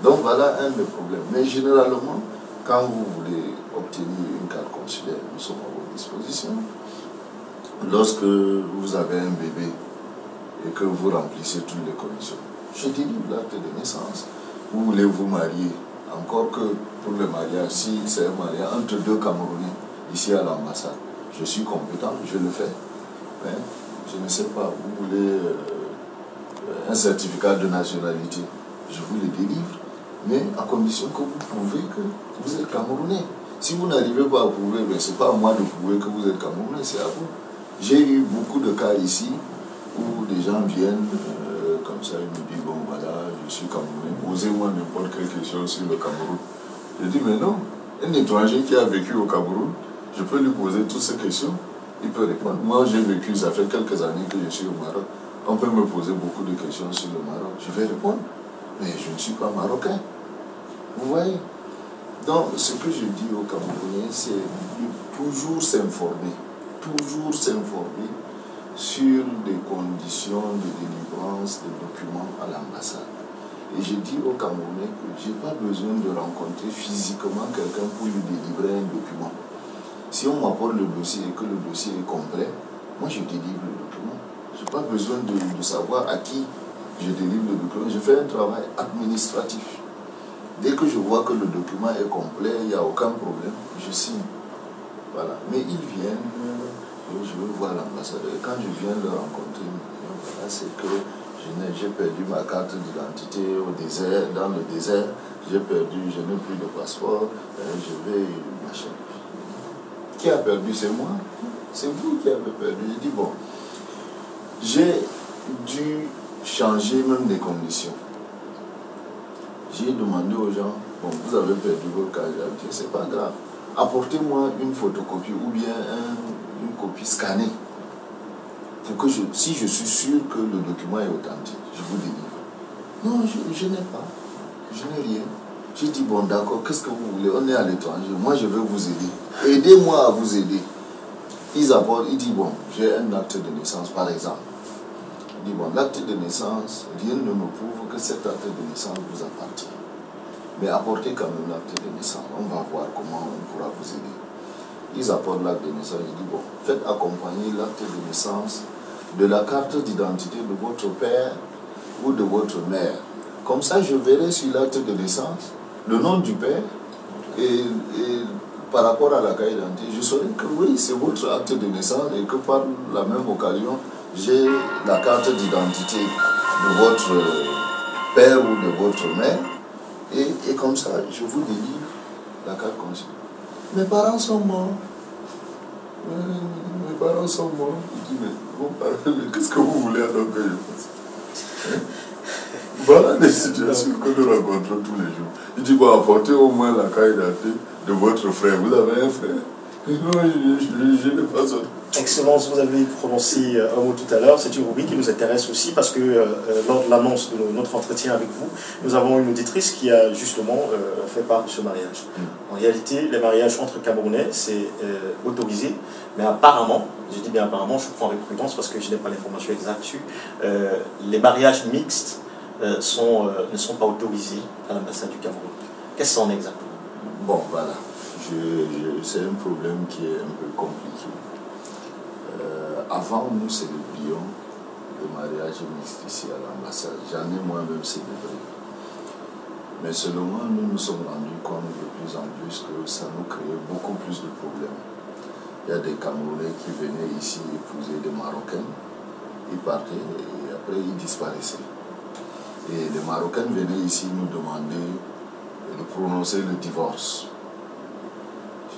Donc, voilà un des problèmes. Mais généralement, quand vous voulez obtenir une carte consulaire, nous sommes à votre disposition. Lorsque vous avez un bébé et que vous remplissez toutes les conditions, je délivre l'acte de naissance. Vous voulez vous marier, encore que pour le mariage, si c'est un mariage entre deux Camerounais, ici à l'ambassade, je suis compétent, je le fais. Hein? Je ne sais pas, vous voulez un certificat de nationalité, je vous le délivre, mais à condition que vous prouvez que vous êtes Camerounais. Si vous n'arrivez pas à prouver, ce n'est pas à moi de prouver que vous êtes Camerounais, c'est à vous. J'ai eu beaucoup de cas ici où des gens viennent comme ça, ils me disent, bon voilà, je suis Camerounais, posez-moi n'importe quelle question sur le Cameroun. Je dis, mais non, un étranger qui a vécu au Cameroun, je peux lui poser toutes ces questions, il peut répondre. Moi, j'ai vécu, ça fait quelques années que je suis au Maroc. On peut me poser beaucoup de questions sur le Maroc. Je vais répondre. Mais je ne suis pas marocain. Vous voyez? Donc, ce que je dis aux Camerounais, c'est de toujours s'informer. Toujours s'informer sur les conditions de délivrance des documents à l'ambassade. Et je dis aux Camerounais que je n'ai pas besoin de rencontrer physiquement quelqu'un pour lui délivrer un document. Si on m'apporte le dossier et que le dossier est complet, moi je délivre le document. Je n'ai pas besoin de savoir à qui je délivre le document. Je fais un travail administratif. Dès que je vois que le document est complet, il n'y a aucun problème, je signe. Voilà. Mais ils viennent, je veux voir l'ambassadeur. Quand je viens le rencontrer, voilà, c'est que j'ai perdu ma carte d'identité au désert, dans le désert, j'ai perdu, je n'ai plus de passeport, je vais, machin. Qui a perdu? C'est moi. C'est vous qui avez perdu. Je dis, bon, j'ai dû changer même les conditions. J'ai demandé aux gens, bon, vous avez perdu votre carte d'identité, c'est pas grave. Apportez-moi une photocopie ou bien une copie scannée. Pour que si je suis sûr que le document est authentique, je vous délivre. Non, je n'ai pas. Je n'ai rien. J'ai dit, bon d'accord, qu'est-ce que vous voulez? On est à l'étranger, moi je vais vous aider. Aidez-moi à vous aider. Ils apportent, ils disent, bon, j'ai un acte de naissance par exemple. Il dit, bon, l'acte de naissance, rien ne me prouve que cet acte de naissance vous appartient. Mais apportez quand même l'acte de naissance, on va voir comment on pourra vous aider. Ils apportent l'acte de naissance, je dis, bon, faites accompagner l'acte de naissance de la carte d'identité de votre père ou de votre mère. Comme ça, je verrai sur l'acte de naissance le nom du père et par rapport à la carte d'identité, je saurai que oui, c'est votre acte de naissance et que par la même occasion, j'ai la carte d'identité de votre père ou de votre mère et comme ça, je vous délivre la carte consulaire. Mes parents sont morts. Mes parents sont morts. Je dis, mais qu'est-ce que vous voulez alors que je fasse? Voilà des situations que nous rencontrons tous les jours. Il dit, bon, apportez au moins la carte d'identité de votre frère. Vous avez un frère? Non, je n'ai pas ça. Excellence, vous avez prononcé un mot tout à l'heure. C'est une rubrique qui nous intéresse aussi parce que lors de l'annonce de notre entretien avec vous, nous avons une auditrice qui a justement fait part de ce mariage. En réalité, les mariages entre Camerounais, c'est autorisé, mais apparemment, je dis bien apparemment, je prends avec prudence parce que je n'ai pas l'information exacte dessus, les mariages mixtes ne sont pas autorisés à l'ambassade du Cameroun. Qu'est-ce que c'est en exactement? Bon, voilà. C'est un problème qui est un peu compliqué. Avant, nous célébrions le mariage mixte ici à l'ambassade. J'en ai moi-même célébré. Mais seulement, nous nous sommes rendus compte de plus en plus que ça nous créait beaucoup plus de problèmes. Il y a des Camerounais qui venaient ici épouser des Marocains. Ils partaient et après ils disparaissaient. Et les Marocains venaient ici nous demander de prononcer le divorce.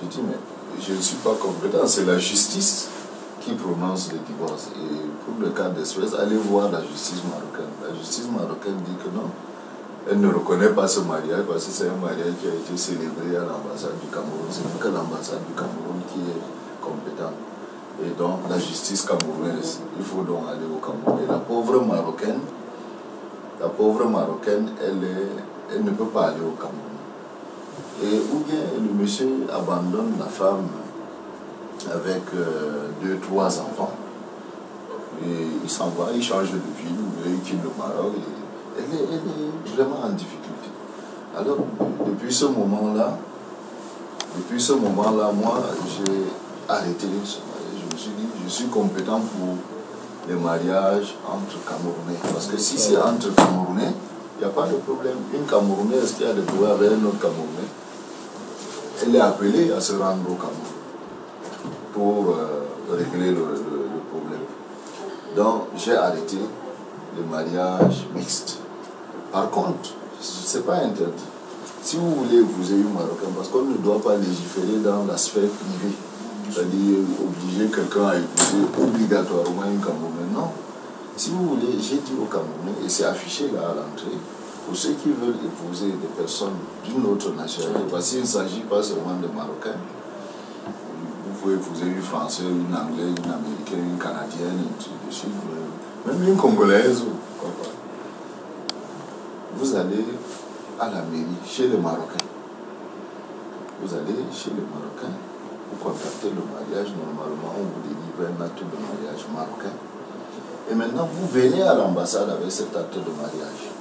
Je dis, mais je ne suis pas compétent, c'est la justice qui prononce le divorce. Et pour le cas d'espèce, allez voir la justice marocaine. La justice marocaine dit que non, elle ne reconnaît pas ce mariage parce que c'est un mariage qui a été célébré à l'ambassade du Cameroun. C'est pas que l'ambassade du Cameroun qui est compétente. Et donc la justice camerounaise, il faut donc aller au Cameroun. Et la pauvre Marocaine, elle ne peut pas aller au Cameroun. Et ou bien le monsieur abandonne la femme avec 2-3 enfants. Et il s'en va, il change de ville, il quitte le Maroc. Et elle est vraiment en difficulté. Alors, depuis ce moment-là, moi, j'ai arrêté ce mariage. Je me suis dit, je suis compétent pour les mariages entre Camerounais. Parce que si c'est entre Camerounais, il n'y a pas de problème. Une Camerounaise qui a des problèmes avec un autre Camerounais, elle est appelée à se rendre au Cameroun pour régler le problème. Donc, j'ai arrêté le mariage mixte. Par contre, ce n'est pas interdit. Si vous voulez épouser une Marocaine, parce qu'on ne doit pas légiférer dans la sphère privée, c'est-à-dire obliger quelqu'un à épouser obligatoirement une Camerounaise. Non. Si vous voulez, j'ai dit aux Camerounais, et c'est affiché là à l'entrée, pour ceux qui veulent épouser des personnes d'une autre nationalité, parce qu'il ne s'agit pas seulement de Marocains. Vous pouvez épouser une Française, une Anglaise, une Américaine, une Canadienne, et tout de suite, même une Congolaise. Vous allez à la mairie, chez les Marocains. Vous allez chez les Marocains, vous contactez le mariage, normalement on vous délivre un acte de mariage marocain. Et maintenant vous venez à l'ambassade avec cet acte de mariage.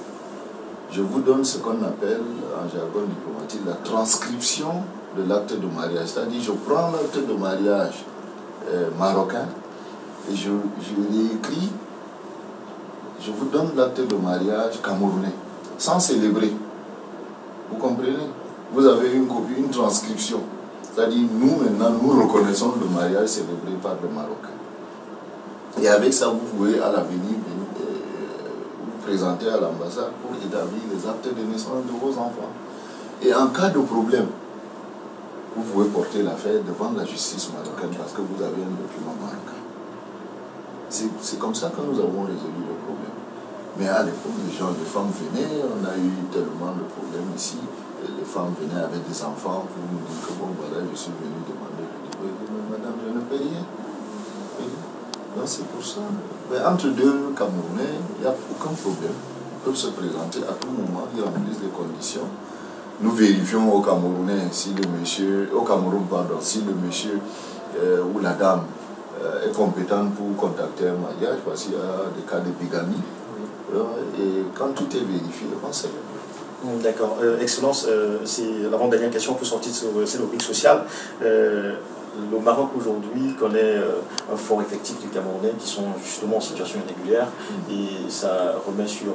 Je vous donne ce qu'on appelle en jargon diplomatique la transcription de l'acte de mariage. C'est-à-dire je prends l'acte de mariage marocain et je réécris, je vous donne l'acte de mariage camerounais, sans célébrer. Vous comprenez? Vous avez une copie, une transcription. C'est-à-dire, nous, maintenant, nous reconnaissons le mariage célébré par le Marocain. Et avec ça, vous pouvez, à l'avenir, vous présenter à l'ambassade pour établir les actes de naissance de vos enfants. Et en cas de problème, vous pouvez porter l'affaire devant la justice marocaine parce que vous avez un document marocain. C'est comme ça que nous avons résolu le problème. Mais à l'époque, les femmes venaient, on a eu tellement de problèmes ici. Et les femmes venaient avec des enfants pour nous dire que bon, voilà, je suis venu demander le divorce. Mais madame, je ne paie rien. Donc c'est pour ça. Mais entre deux Camerounais, il n'y a aucun problème. Ils peuvent se présenter à tout moment, ils remplissent les conditions. Nous vérifions au Camerounais si le monsieur, au Cameroun, pardon, si le monsieur ou la dame est compétent pour contacter un mariage, parce qu'il y a des cas de bigamie. Et quand tout est vérifié, on célèbre. D'accord. Excellence, c'est l'avant-dernière question pour sortir de cette rubrique sociale. Le Maroc aujourd'hui connaît un fort effectif de Camerounais qui sont justement en situation irrégulière et ça remet sur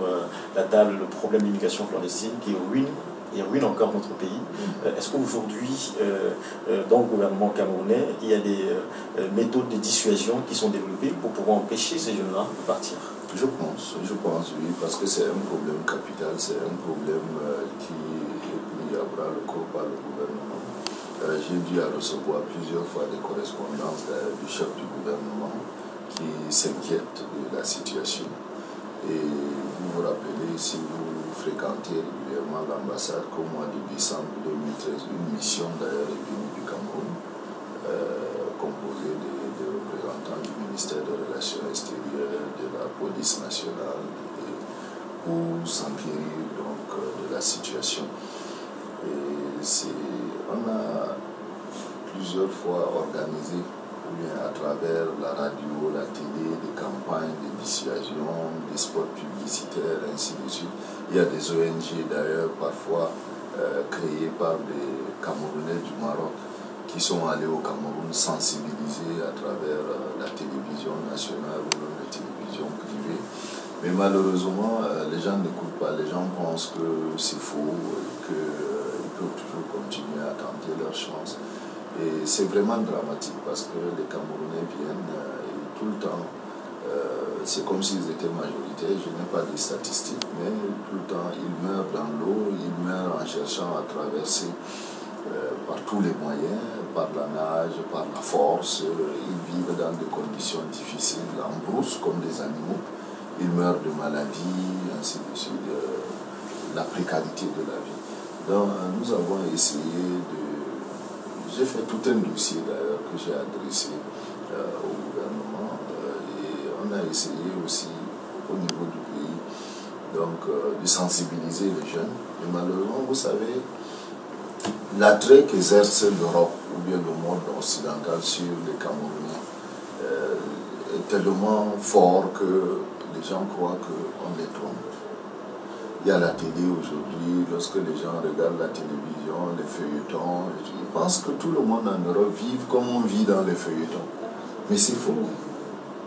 la table le problème de l'immigration clandestine qui ruine encore notre pays. Est-ce qu'aujourd'hui, dans le gouvernement camerounais, il y a des méthodes de dissuasion qui sont développées pour pouvoir empêcher ces jeunes-là de partir? Je pense, oui, parce que c'est un problème capital, c'est un problème qui est pris à bras le corps par le gouvernement. J'ai dû recevoir plusieurs fois des correspondances du chef du gouvernement qui s'inquiète de la situation. Et vous vous rappelez, si vous fréquentez régulièrement l'ambassade, qu'au mois de décembre 2013, une mission d'ailleurs est venue du Cameroun, composée des représentants du ministère des Relations extérieures, de la police nationale, pour s'enquérir donc de la situation. Et on a plusieurs fois organisé, ou bien à travers la radio, la télé, des campagnes de dissuasion, des spots publicitaires, ainsi de suite. Il y a des ONG d'ailleurs parfois créé par des Camerounais du Maroc qui sont allés au Cameroun sensibiliser à travers la télévision nationale ou la télévision privée. Mais malheureusement, les gens n'écoutent pas, les gens pensent que c'est faux, qu'ils peuvent toujours continuer à tenter leur chance. Et c'est vraiment dramatique parce que les Camerounais viennent et tout le temps, c'est comme s'ils étaient majoritaires. Je n'ai pas de statistiques, mais tout le temps, ils meurent dans l'eau, ils meurent en cherchant à traverser par tous les moyens, par la nage, par la force. Ils vivent dans des conditions difficiles, en brousse, comme des animaux. Ils meurent de maladies, ainsi de suite, la précarité de la vie. Donc, nous avons essayé de... J'ai fait tout un dossier d'ailleurs que j'ai adressé au gouvernement et on a essayé aussi au niveau du pays donc, de sensibiliser les jeunes. Mais malheureusement, vous savez, l'attrait qu'exerce l'Europe ou bien le monde occidental sur les Camerounais est tellement fort que les gens croient qu'on les trompe. Il y a la télé aujourd'hui, lorsque les gens regardent la télévision, les feuilletons, ils pensent que tout le monde en Europe vive comme on vit dans les feuilletons. Mais c'est faux.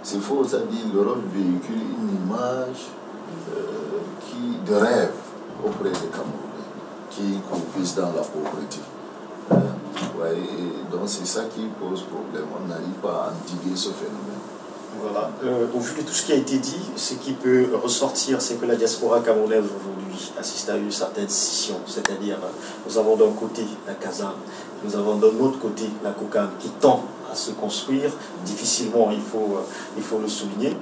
C'est faux, c'est-à-dire l'Europe véhicule une image de rêve auprès des Camerounais, qui croupissent dans la pauvreté. Ouais, et donc c'est ça qui pose problème, on n'arrive pas à endiguer ce phénomène. Voilà. Au vu de tout ce qui a été dit, ce qui peut ressortir, c'est que la diaspora camerounaise aujourd'hui assiste à une certaine scission. C'est-à-dire, nous avons d'un côté la Kazan, nous avons d'un autre côté la Kokam qui tend à se construire, difficilement, il faut le souligner.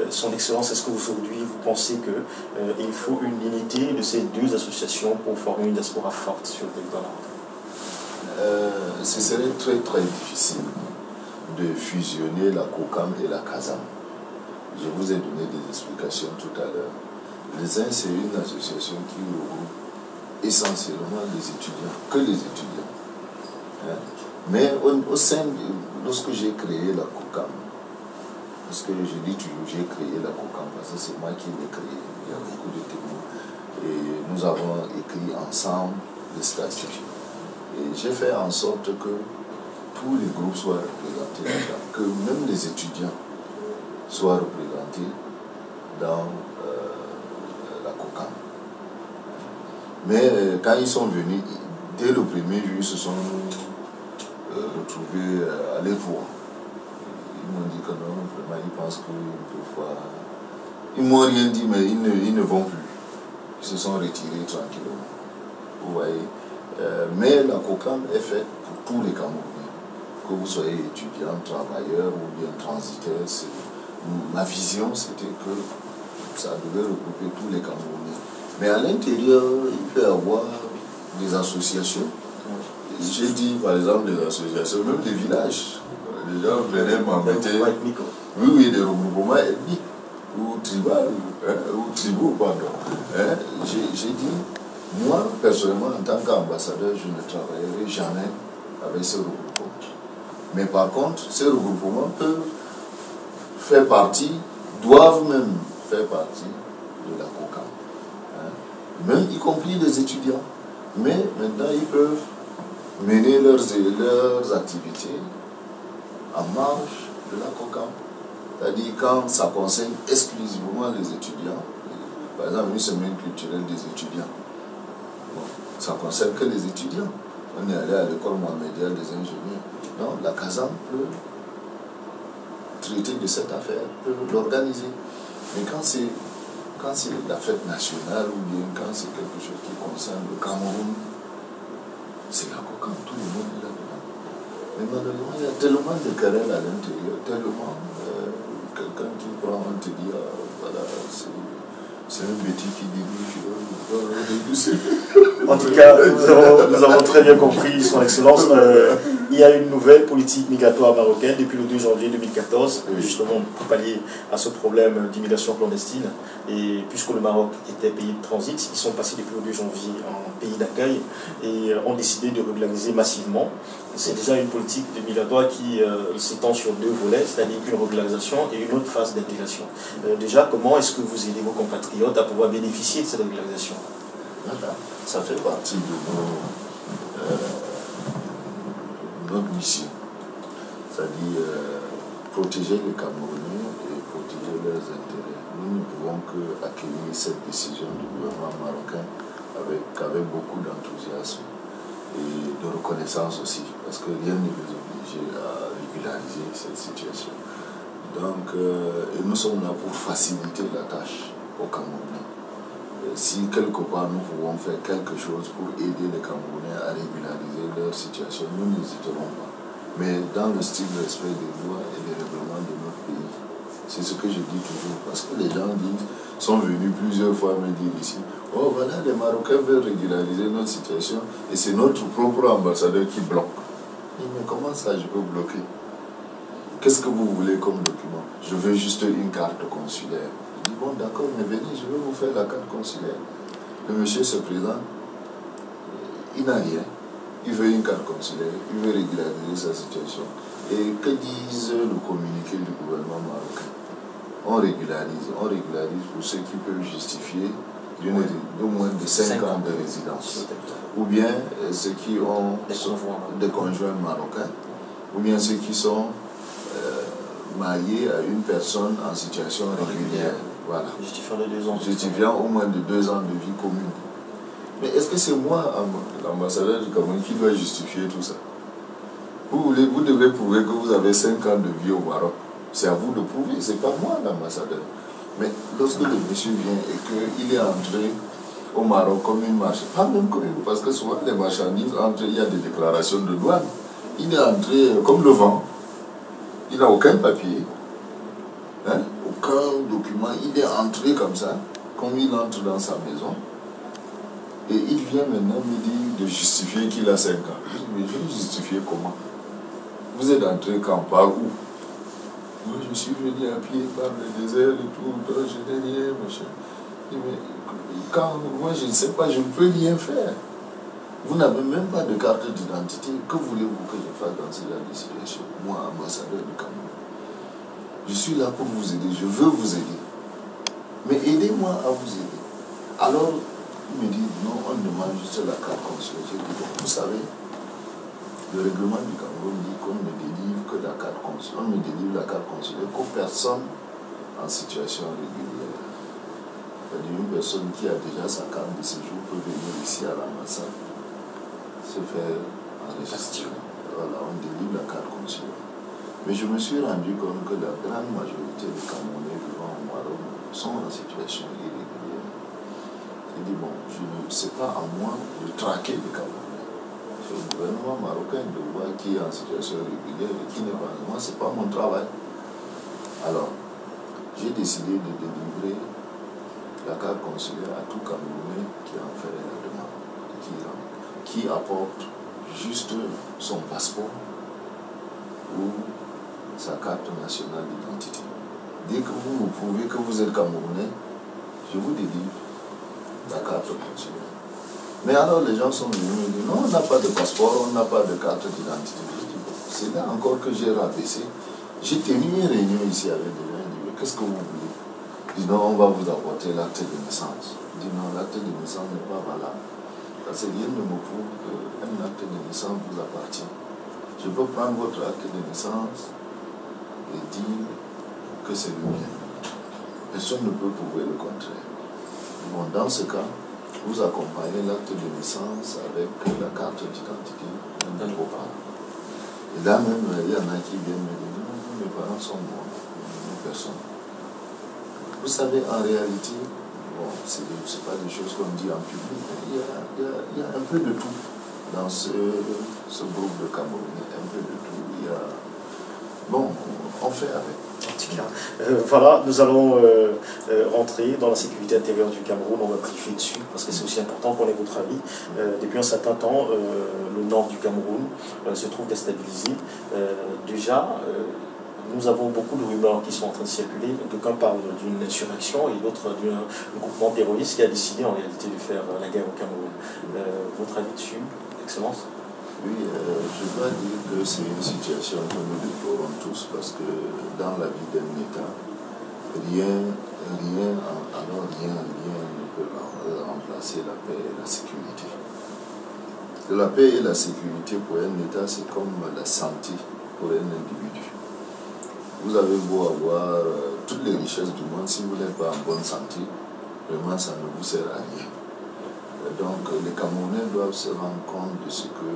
Son Excellence, est-ce qu'aujourd'hui vous pensez qu'il faut une unité de ces deux associations pour former une diaspora forte sur le territoire? Ce serait très très difficile de fusionner la Kokam et la Kazan. Je vous ai donné des explications tout à l'heure. Les uns, c'est une association qui regroupe essentiellement les étudiants, que les étudiants. Mais au sein, lorsque j'ai créé la Kokam, parce que je dis toujours j'ai créé la Kokam, parce que c'est moi qui l'ai créé, il y a beaucoup de témoins, et nous avons écrit ensemble les statuts. Et j'ai fait en sorte que tous les groupes soient représentés là-dedans, que même les étudiants soient représentés dans la Kokam. Mais quand ils sont venus, dès le premier jour, ils se sont retrouvés à l'étroit. Ils m'ont dit que non, vraiment, ils pensent qu'ils peuvent pas. Ils m'ont rien dit, mais ils ne vont plus. Ils se sont retirés tranquillement. Vous voyez. Mais la Kokam est faite pour tous les Camerounais. Que vous soyez étudiant, travailleur ou bien transitaire, ma vision c'était que ça devait regrouper tous les Camerounais. Mais à l'intérieur, il peut y avoir des associations. J'ai dit par exemple des associations, même des villages. Les gens venaient m'embêter. Oui, des regroupements ethniques ou tribaux, pardon. J'ai dit, moi personnellement en tant qu'ambassadeur, je ne travaillerai jamais avec ce regroupement. Mais par contre, ces regroupements peuvent faire partie, doivent même faire partie de la Kokam. Même y compris les étudiants. Mais maintenant, ils peuvent mener leurs activités en marge de la Kokam. C'est-à-dire quand ça concerne exclusivement les étudiants, par exemple une semaine culturelle des étudiants, bon, ça ne concerne que les étudiants. On est allé à l'école mohamédienne des ingénieurs. Non, la Kazan peut traiter de cette affaire, peut l'organiser. Mais quand c'est la fête nationale ou bien quand c'est quelque chose qui concerne le Cameroun, c'est la Kokam, tout le monde est là-dedans. Mais malheureusement, il y a tellement de querelles à l'intérieur, tellement. Quelqu'un qui prend, on te dit, voilà, c'est un bêtis qui dirige. En tout cas, nous avons très bien compris son Excellence. Il y a une nouvelle politique migratoire marocaine depuis le 2 janvier 2014, justement pour pallier à ce problème d'immigration clandestine. Et puisque le Maroc était pays de transit, ils sont passés depuis le 2 janvier en pays d'accueil et ont décidé de régulariser massivement. C'est déjà une politique migratoire qui s'étend sur deux volets, c'est-à-dire une régularisation et une autre phase d'intégration. Déjà, comment est-ce que vous aidez vos compatriotes à pouvoir bénéficier de cette régularisation? Voilà. Ça fait partie de notre mission. C'est-à-dire protéger les Camerounais et protéger leurs intérêts. Nous ne pouvons qu'accueillir cette décision du gouvernement marocain avec beaucoup d'enthousiasme et de reconnaissance aussi, parce que rien ne les oblige à régulariser cette situation. Donc, et nous sommes là pour faciliter la tâche aux Camerounais. Si quelque part nous pouvons faire quelque chose pour aider les Camerounais à régulariser leur situation, nous n'hésiterons pas. Mais dans le strict respect des lois et des règlements de notre pays. C'est ce que je dis toujours, parce que les gens sont venus plusieurs fois me dire ici, oh voilà, les Marocains veulent régulariser notre situation et c'est notre propre ambassadeur qui bloque. Mais comment ça je peux bloquer? Qu'est-ce que vous voulez comme document? Je veux juste une carte consulaire. Je dis, bon d'accord, mais venez, je vais vous faire la carte consulaire. Le monsieur se présente, il n'a rien. Il veut une carte consulaire, il veut régulariser sa situation. Et que disent le communiqué du gouvernement marocain? On régularise pour ceux qui peuvent justifier d'au moins de 5 ans de résidence. Ou bien ceux qui ont des conjoints marocains, ou bien ceux qui sont mariés à une personne en situation régulière. Voilà. Justifiant au moins de 2 ans de vie commune. Mais est-ce que c'est moi, l'ambassadeur du Cameroun, qui doit justifier tout ça? Vous devez prouver que vous avez 5 ans de vie au Maroc. C'est à vous de prouver, c'est pas moi l'ambassadeur. Mais lorsque le monsieur vient et qu'il est entré au Maroc comme une marchandise, pas même comme une, parce que souvent les marchandises entrent, il y a des déclarations de douane. Il est entré comme le vent. Il n'a aucun papier, hein, aucun document. Il est entré comme ça, comme il entre dans sa maison. Et il vient maintenant me dire de justifier qu'il a 5 ans. Je dis, mais je vais justifier comment? Vous êtes entré quand? Par où? Moi, je suis venu à pied par le désert et tout, je n'ai rien, machin. Je dis, mais quand moi je ne sais pas, je ne peux rien faire. Vous n'avez même pas de carte d'identité. Que voulez-vous que je fasse dans ce genre de situation? Moi, ambassadeur du Cameroun. Je suis là pour vous aider, je veux vous aider. Mais aidez-moi à vous aider. Alors, il me dit, non, on demande juste la carte consulaire. Je dis, bon, vous savez, le règlement du Cameroun dit qu'on ne délivre que la carte consulaire. On ne délivre la carte consulaire qu'aux personnes en situation régulière. C'est-à-dire une personne qui a déjà sa carte de séjour peut venir ici à l'ambassade se faire enregistrer. Voilà, on délivre la carte consulaire. Mais je me suis rendu compte que la grande majorité des Camerounais vivant au Maroc sont en situation irrégulière. J'ai dit, bon, c'est pas à moi de traquer les Camerounais. C'est au gouvernement marocain de voir qui est en situation régulière et qui n'est pas. Moi, c'est pas mon travail. Alors, j'ai décidé de délivrer la carte consulaire à tout Camerounais qui en fait la demande, qui apporte juste son passeport ou sa carte nationale d'identité. Dès que vous me prouvez que vous êtes Camerounais, je vous délivre la carte consulaire. Mais alors les gens sont venus me dire, non, on n'a pas de passeport, on n'a pas de carte d'identité. C'est là encore que j'ai rabaissé. J'ai tenu une réunion ici avec des gens, ils disent, mais qu'est-ce que vous voulez? Je dis, non, on va vous apporter l'acte de naissance. Je dis, non, l'acte de naissance n'est pas valable. Parce que rien ne me prouve qu'un acte de naissance vous appartient. Je peux prendre votre acte de naissance et dire que c'est le mien. Personne ne peut prouver le contraire. Bon, dans ce cas, vous accompagnez l'acte de naissance avec la carte d'identité de vos parents. Et là même, il y en a qui viennent me dire, non, mes parents sont morts, personne. Vous savez, en réalité, bon, c'est pas des choses qu'on dit en public, mais il y a un peu de tout dans ce groupe de Camerounais, un peu de tout. Bon, on fait avec. Voilà, nous allons rentrer dans la sécurité intérieure du Cameroun, on va briefer dessus, parce que c'est aussi important qu'on ait votre avis. Depuis un certain temps, le nord du Cameroun se trouve déstabilisé. Déjà, nous avons beaucoup de rumeurs qui sont en train de circuler. D'aucuns parlent d'une insurrection et d'autres d'un groupement terroriste qui a décidé en réalité de faire la guerre au Cameroun. Votre avis dessus, Excellence? Oui, je dois dire que c'est une situation que nous déplorons tous parce que dans la vie d'un État, rien rien ne peut remplacer la paix et la sécurité. La paix et la sécurité pour un État, c'est comme la santé pour un individu. Vous avez beau avoir toutes les richesses du monde, si vous n'êtes pas en bonne santé, vraiment ça ne vous sert à rien. Donc les Camerounais doivent se rendre compte de ce que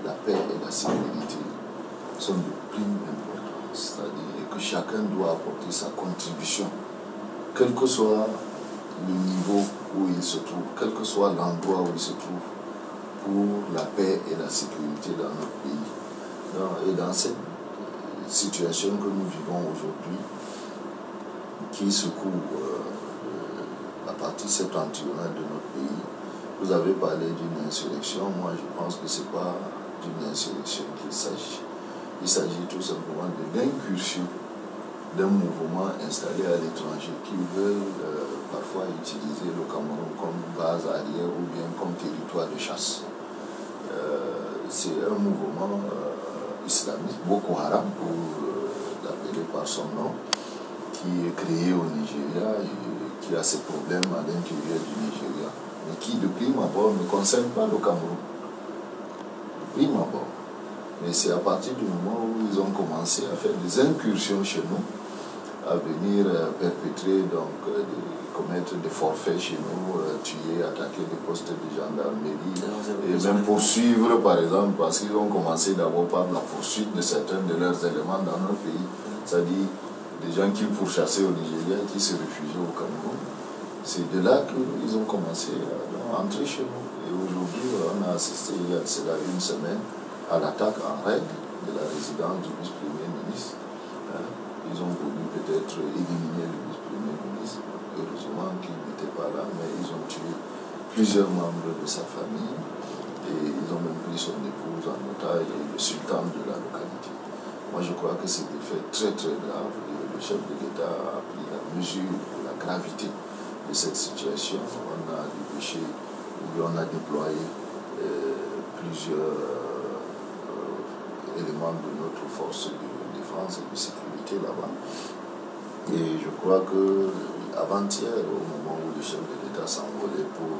la paix et la sécurité sont de prime importance, c'est-à-dire que chacun doit apporter sa contribution, quel que soit le niveau où il se trouve, quel que soit l'endroit où il se trouve, pour la paix et la sécurité dans notre pays. Et dans cette situation que nous vivons aujourd'hui, qui secoue la partie septentrionale de notre pays, vous avez parlé d'une insurrection. Moi, je pense que ce n'est pas d'une insurrection qu'il s'agit. Il s'agit tout simplement de l'incursion d'un mouvement installé à l'étranger qui veulent parfois utiliser le Cameroun comme base arrière ou bien comme territoire de chasse. C'est un mouvement islamiste, Boko Haram, pour l'appeler par son nom, qui est créé au Nigeria et qui a ses problèmes à l'intérieur du Nigeria, mais qui de prime abord ne concerne pas le Cameroun. De prime abord. Mais c'est à partir du moment où ils ont commencé à faire des incursions chez nous, à venir perpétrer, donc commettre des forfaits chez nous, tuer, attaquer des postes de gendarmerie et même poursuivre par exemple, parce qu'ils ont commencé d'abord par la poursuite de certains de leurs éléments dans notre pays, c'est-à-dire des gens qu'ils pourchassaient au Nigeria qui se réfugiaient au Cameroun. C'est de là qu'ils ont commencé à entrer chez nous. Et aujourd'hui, on a assisté il y a de cela une semaine à l'attaque en règle de la résidence du vice-premier ministre. Ils ont voulu peut-être éliminer le vice-premier ministre. Heureusement qu'il n'était pas là, mais ils ont tué plusieurs membres de sa famille et ils ont même pris son épouse en otage et le sultan de la localité. Moi, je crois que c'est des faits très très graves et le chef de l'État a pris la mesure de la gravité de cette situation. On a dépêché, on a déployé plusieurs éléments de notre force de défense et de sécurité là-bas. Et je crois que avant-hier, au moment où le chef de l'État s'envolait pour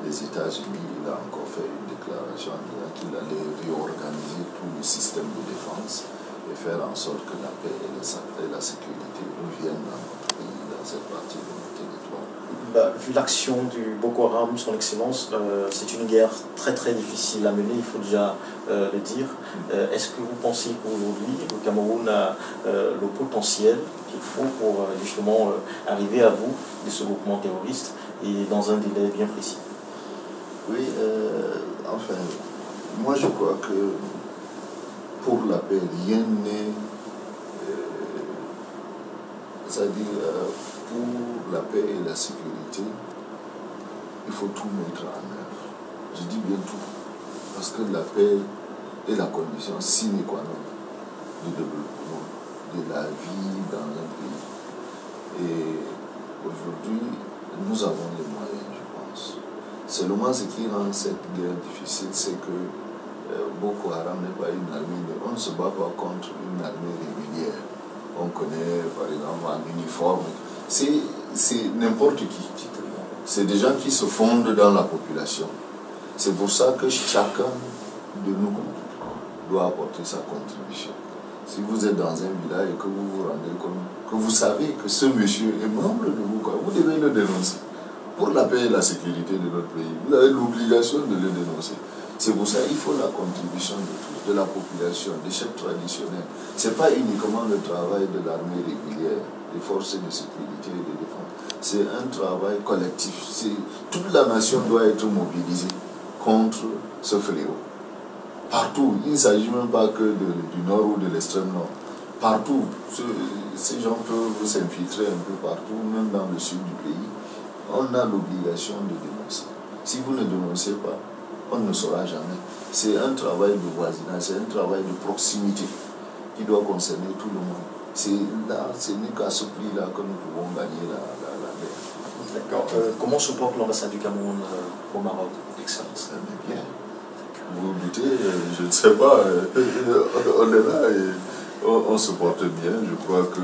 les États-Unis, il a encore fait une déclaration en disant qu'il allait réorganiser tout le système de défense et faire en sorte que la paix et la sécurité reviennent dans notre pays, dans cette partie de notre territoire. Vu l'action du Boko Haram, son excellence, c'est une guerre très très difficile à mener, il faut déjà le dire. Est-ce que vous pensez qu'aujourd'hui, le Cameroun a le potentiel qu'il faut pour justement arriver à bout de ce groupement terroriste et dans un délai bien précis? Oui, enfin, moi je crois que pour la paix, rien n'est... c'est-à-dire, pour la paix et la sécurité, il faut tout mettre en œuvre. Je dis bien tout, parce que la paix est la condition sine qua non du développement, de la vie dans un pays. Et aujourd'hui, nous avons les moyens, je pense. Seulement, ce qui rend cette guerre difficile, c'est que Boko Haram n'est pas une armée, on ne se bat pas contre une armée régulière. On connaît, par exemple, en uniforme. C'est n'importe qui. C'est des gens qui se fondent dans la population. C'est pour ça que chacun de nous doit apporter sa contribution. Si vous êtes dans un village et que vous vous rendez compte, que vous savez que ce monsieur est membre de vous, vous devez le dénoncer. Pour la paix et la sécurité de notre pays, vous avez l'obligation de le dénoncer. C'est pour ça qu'il faut la contribution de tous, de la population, des chefs traditionnels. Ce n'est pas uniquement le travail de l'armée régulière, des forces de sécurité et de défense. C'est un travail collectif. Toute la nation doit être mobilisée contre ce fléau. Partout, il ne s'agit même pas que du nord ou de l'extrême nord. Partout, ces gens peuvent s'infiltrer un peu partout, même dans le sud du pays. On a l'obligation de dénoncer. Si vous ne dénoncez pas, on ne saura jamais. C'est un travail de voisinage, c'est un travail de proximité qui doit concerner tout le monde. C'est là, ce n'est qu'à ce prix-là que nous pouvons gagner la guerre. D'accord. Comment se porte l'ambassade du Cameroun au Maroc, Excellence? Bien. Vous vous doutez, je ne sais pas, on est là et on se porte bien. Je crois que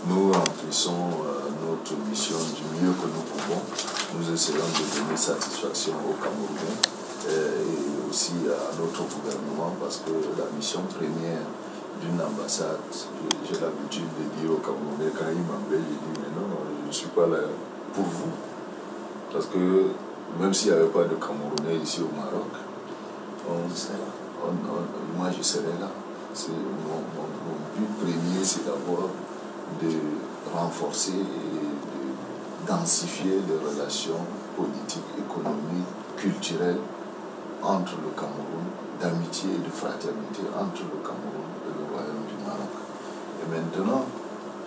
nous remplissons notre mission du mieux que nous pouvons. Nous essayons de donner satisfaction aux Camerounais et aussi à notre gouvernement, parce que la mission première d'une ambassade, j'ai l'habitude de dire aux Camerounais, quand ils m'embêtent, je dis mais non, je ne suis pas là pour vous. Parce que même s'il n'y avait pas de Camerounais ici au Maroc, moi je serais là. Mon but premier, c'est d'abord de renforcer et de densifier les relations politiques, économiques, culturelles entre le Cameroun, d'amitié et de fraternité entre le Cameroun et le Royaume du Maroc. Et maintenant,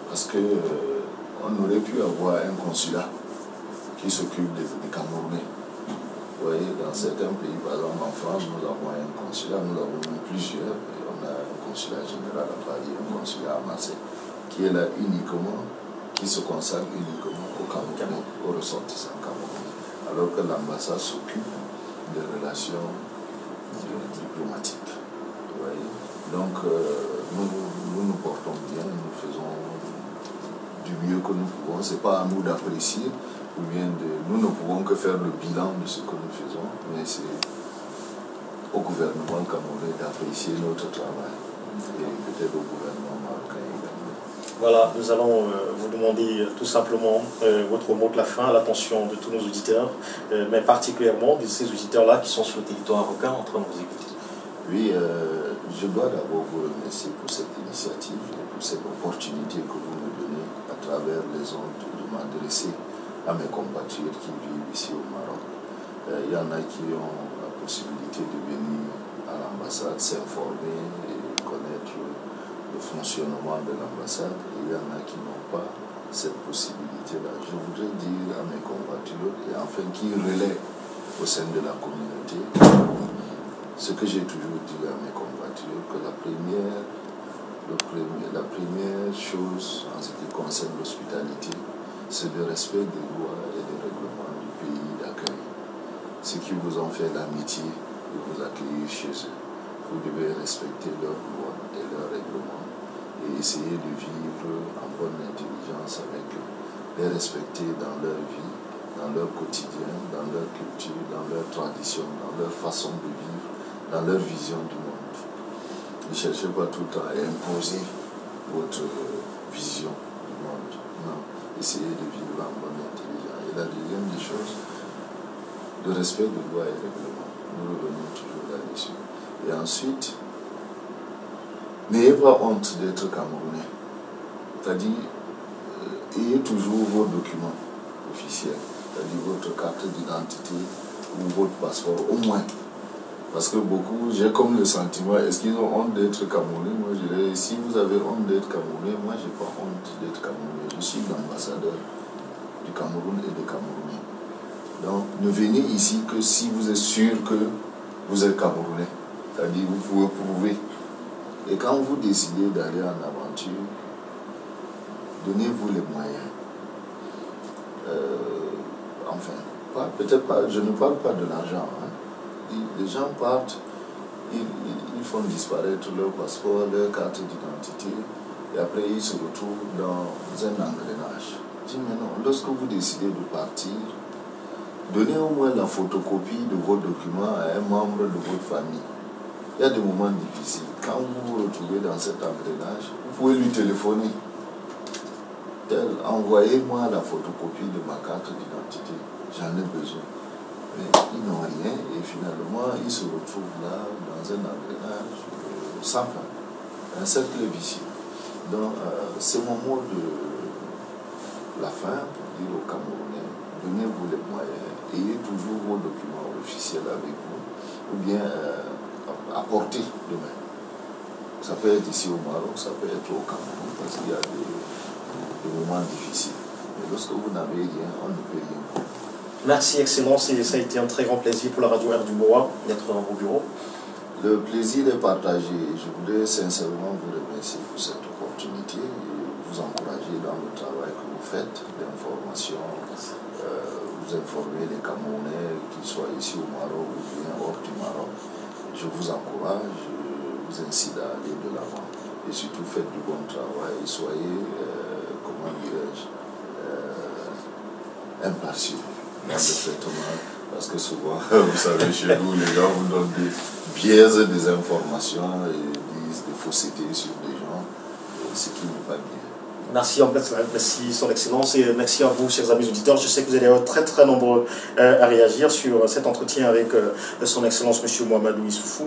parce qu'on aurait pu avoir un consulat qui s'occupe des Camerounais. Vous voyez, dans certains pays, par exemple en France, nous avons un consulat, nous avons plusieurs. On a un consulat général à Paris, un consulat à Marseille, qui est là uniquement, qui se consacre uniquement au Cameroun, aux ressortissants camerounais. Alors que l'ambassade s'occupe des relations diplomatiques. Vous voyez. Donc, nous nous portons bien, nous faisons du mieux que nous pouvons. Ce n'est pas à nous d'apprécier, ou bien nous ne pouvons que faire le bilan de ce que nous faisons, mais c'est au gouvernement camerounais d'apprécier notre travail, et peut-être au gouvernement marocain également. Voilà, nous allons vous demander tout simplement votre mot de la fin à l'attention de tous nos auditeurs, mais particulièrement de ces auditeurs-là qui sont sur le territoire marocain en train de vous écouter. Oui, je dois d'abord vous remercier pour cette initiative et pour cette opportunité que vous me donnez à travers les ondes de m'adresser à mes compatriotes qui vivent ici au Maroc. Il y en a qui ont la possibilité de venir à l'ambassade, s'informer et connaître le fonctionnement de l'ambassade, et il y en a qui n'ont pas cette possibilité-là. Je voudrais dire à mes compatriotes, et enfin qui relaient au sein de la communauté, ce que j'ai toujours dit à mes compatriotes, que la première chose en ce qui concerne l'hospitalité, c'est le respect des lois et des règlements du pays d'accueil. Ceux qui vous ont fait l'amitié de vous accueillir chez eux, vous devez respecter leurs lois et leurs règlements et essayer de vivre en bonne intelligence avec eux, les respecter dans leur vie, dans leur quotidien, dans leur culture, dans leur tradition, dans leur façon de vivre, dans leur vision du monde. Ne cherchez pas tout le temps à imposer votre vision du monde. Non. Essayez de vivre en bonne intelligence. Et la deuxième des choses, le respect des lois et règlements. Nous revenons toujours là-dessus. Et ensuite, n'ayez pas honte d'être Camerounais. C'est-à-dire, ayez toujours vos documents officiels, c'est-à-dire votre carte d'identité ou votre passeport, au moins. Parce que beaucoup, j'ai comme le sentiment, est-ce qu'ils ont honte d'être Camerounais? Moi, je dirais, si vous avez honte d'être Camerounais, moi, je n'ai pas honte d'être Camerounais. Je suis l'ambassadeur du Cameroun et des Camerounais. Donc, ne venez ici que si vous êtes sûr que vous êtes Camerounais. C'est-à-dire, vous pouvez prouver. Et quand vous décidez d'aller en aventure, donnez-vous les moyens. Enfin, peut-être pas, je ne parle pas de l'argent. Les gens partent, ils font disparaître leur passeport, leur carte d'identité, et après ils se retrouvent dans un engrenage. Je dis, mais non, lorsque vous décidez de partir, donnez au moins la photocopie de vos documents à un membre de votre famille. Il y a des moments difficiles. Quand vous vous retrouvez dans cet engrenage, vous pouvez lui téléphoner. Envoyez-moi la photocopie de ma carte d'identité, j'en ai besoin. Mais ils n'ont rien et finalement ils se retrouvent là dans un engrenage sans fin, un cercle vicieux. Donc c'est mon mot de la fin pour dire aux Camerounais, donnez-vous les moyens, ayez toujours vos documents officiels avec vous, ou bien apportez demain. Ça peut être ici au Maroc, ça peut être au Cameroun, parce qu'il y a des moments difficiles. Mais lorsque vous n'avez rien, on ne peut rien faire. Merci, Excellence, et ça a été un très grand plaisir pour la radio Air du Boa d'être dans vos bureaux. Le plaisir est partagé. Je voudrais sincèrement vous remercier pour cette opportunité et vous encourager dans le travail que vous faites d'information. Vous informez les Camerounais, qu'ils soient ici au Maroc ou bien hors du Maroc. Je vous encourage, je vous incite à aller de l'avant. Et surtout, faites du bon travail et soyez, comment dirais-je, impartiaux dans le traitement. Parce que souvent, vous savez, chez nous, les gens vous donnent des biaises, des informations et disent des faussetés sur des gens, ce qui n'est pas bien. Merci, merci Son Excellence et merci à vous, chers amis auditeurs. Je sais que vous allez être très très nombreux à réagir sur cet entretien avec Son Excellence M. Mohamedou Issoufou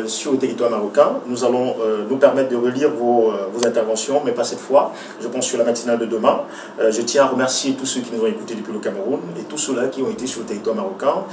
sur le territoire marocain. Nous allons nous permettre de relire vos interventions, mais pas cette fois. Je pense sur la matinale de demain. Je tiens à remercier tous ceux qui nous ont écoutés depuis le Cameroun et tous ceux-là qui ont été sur le territoire marocain.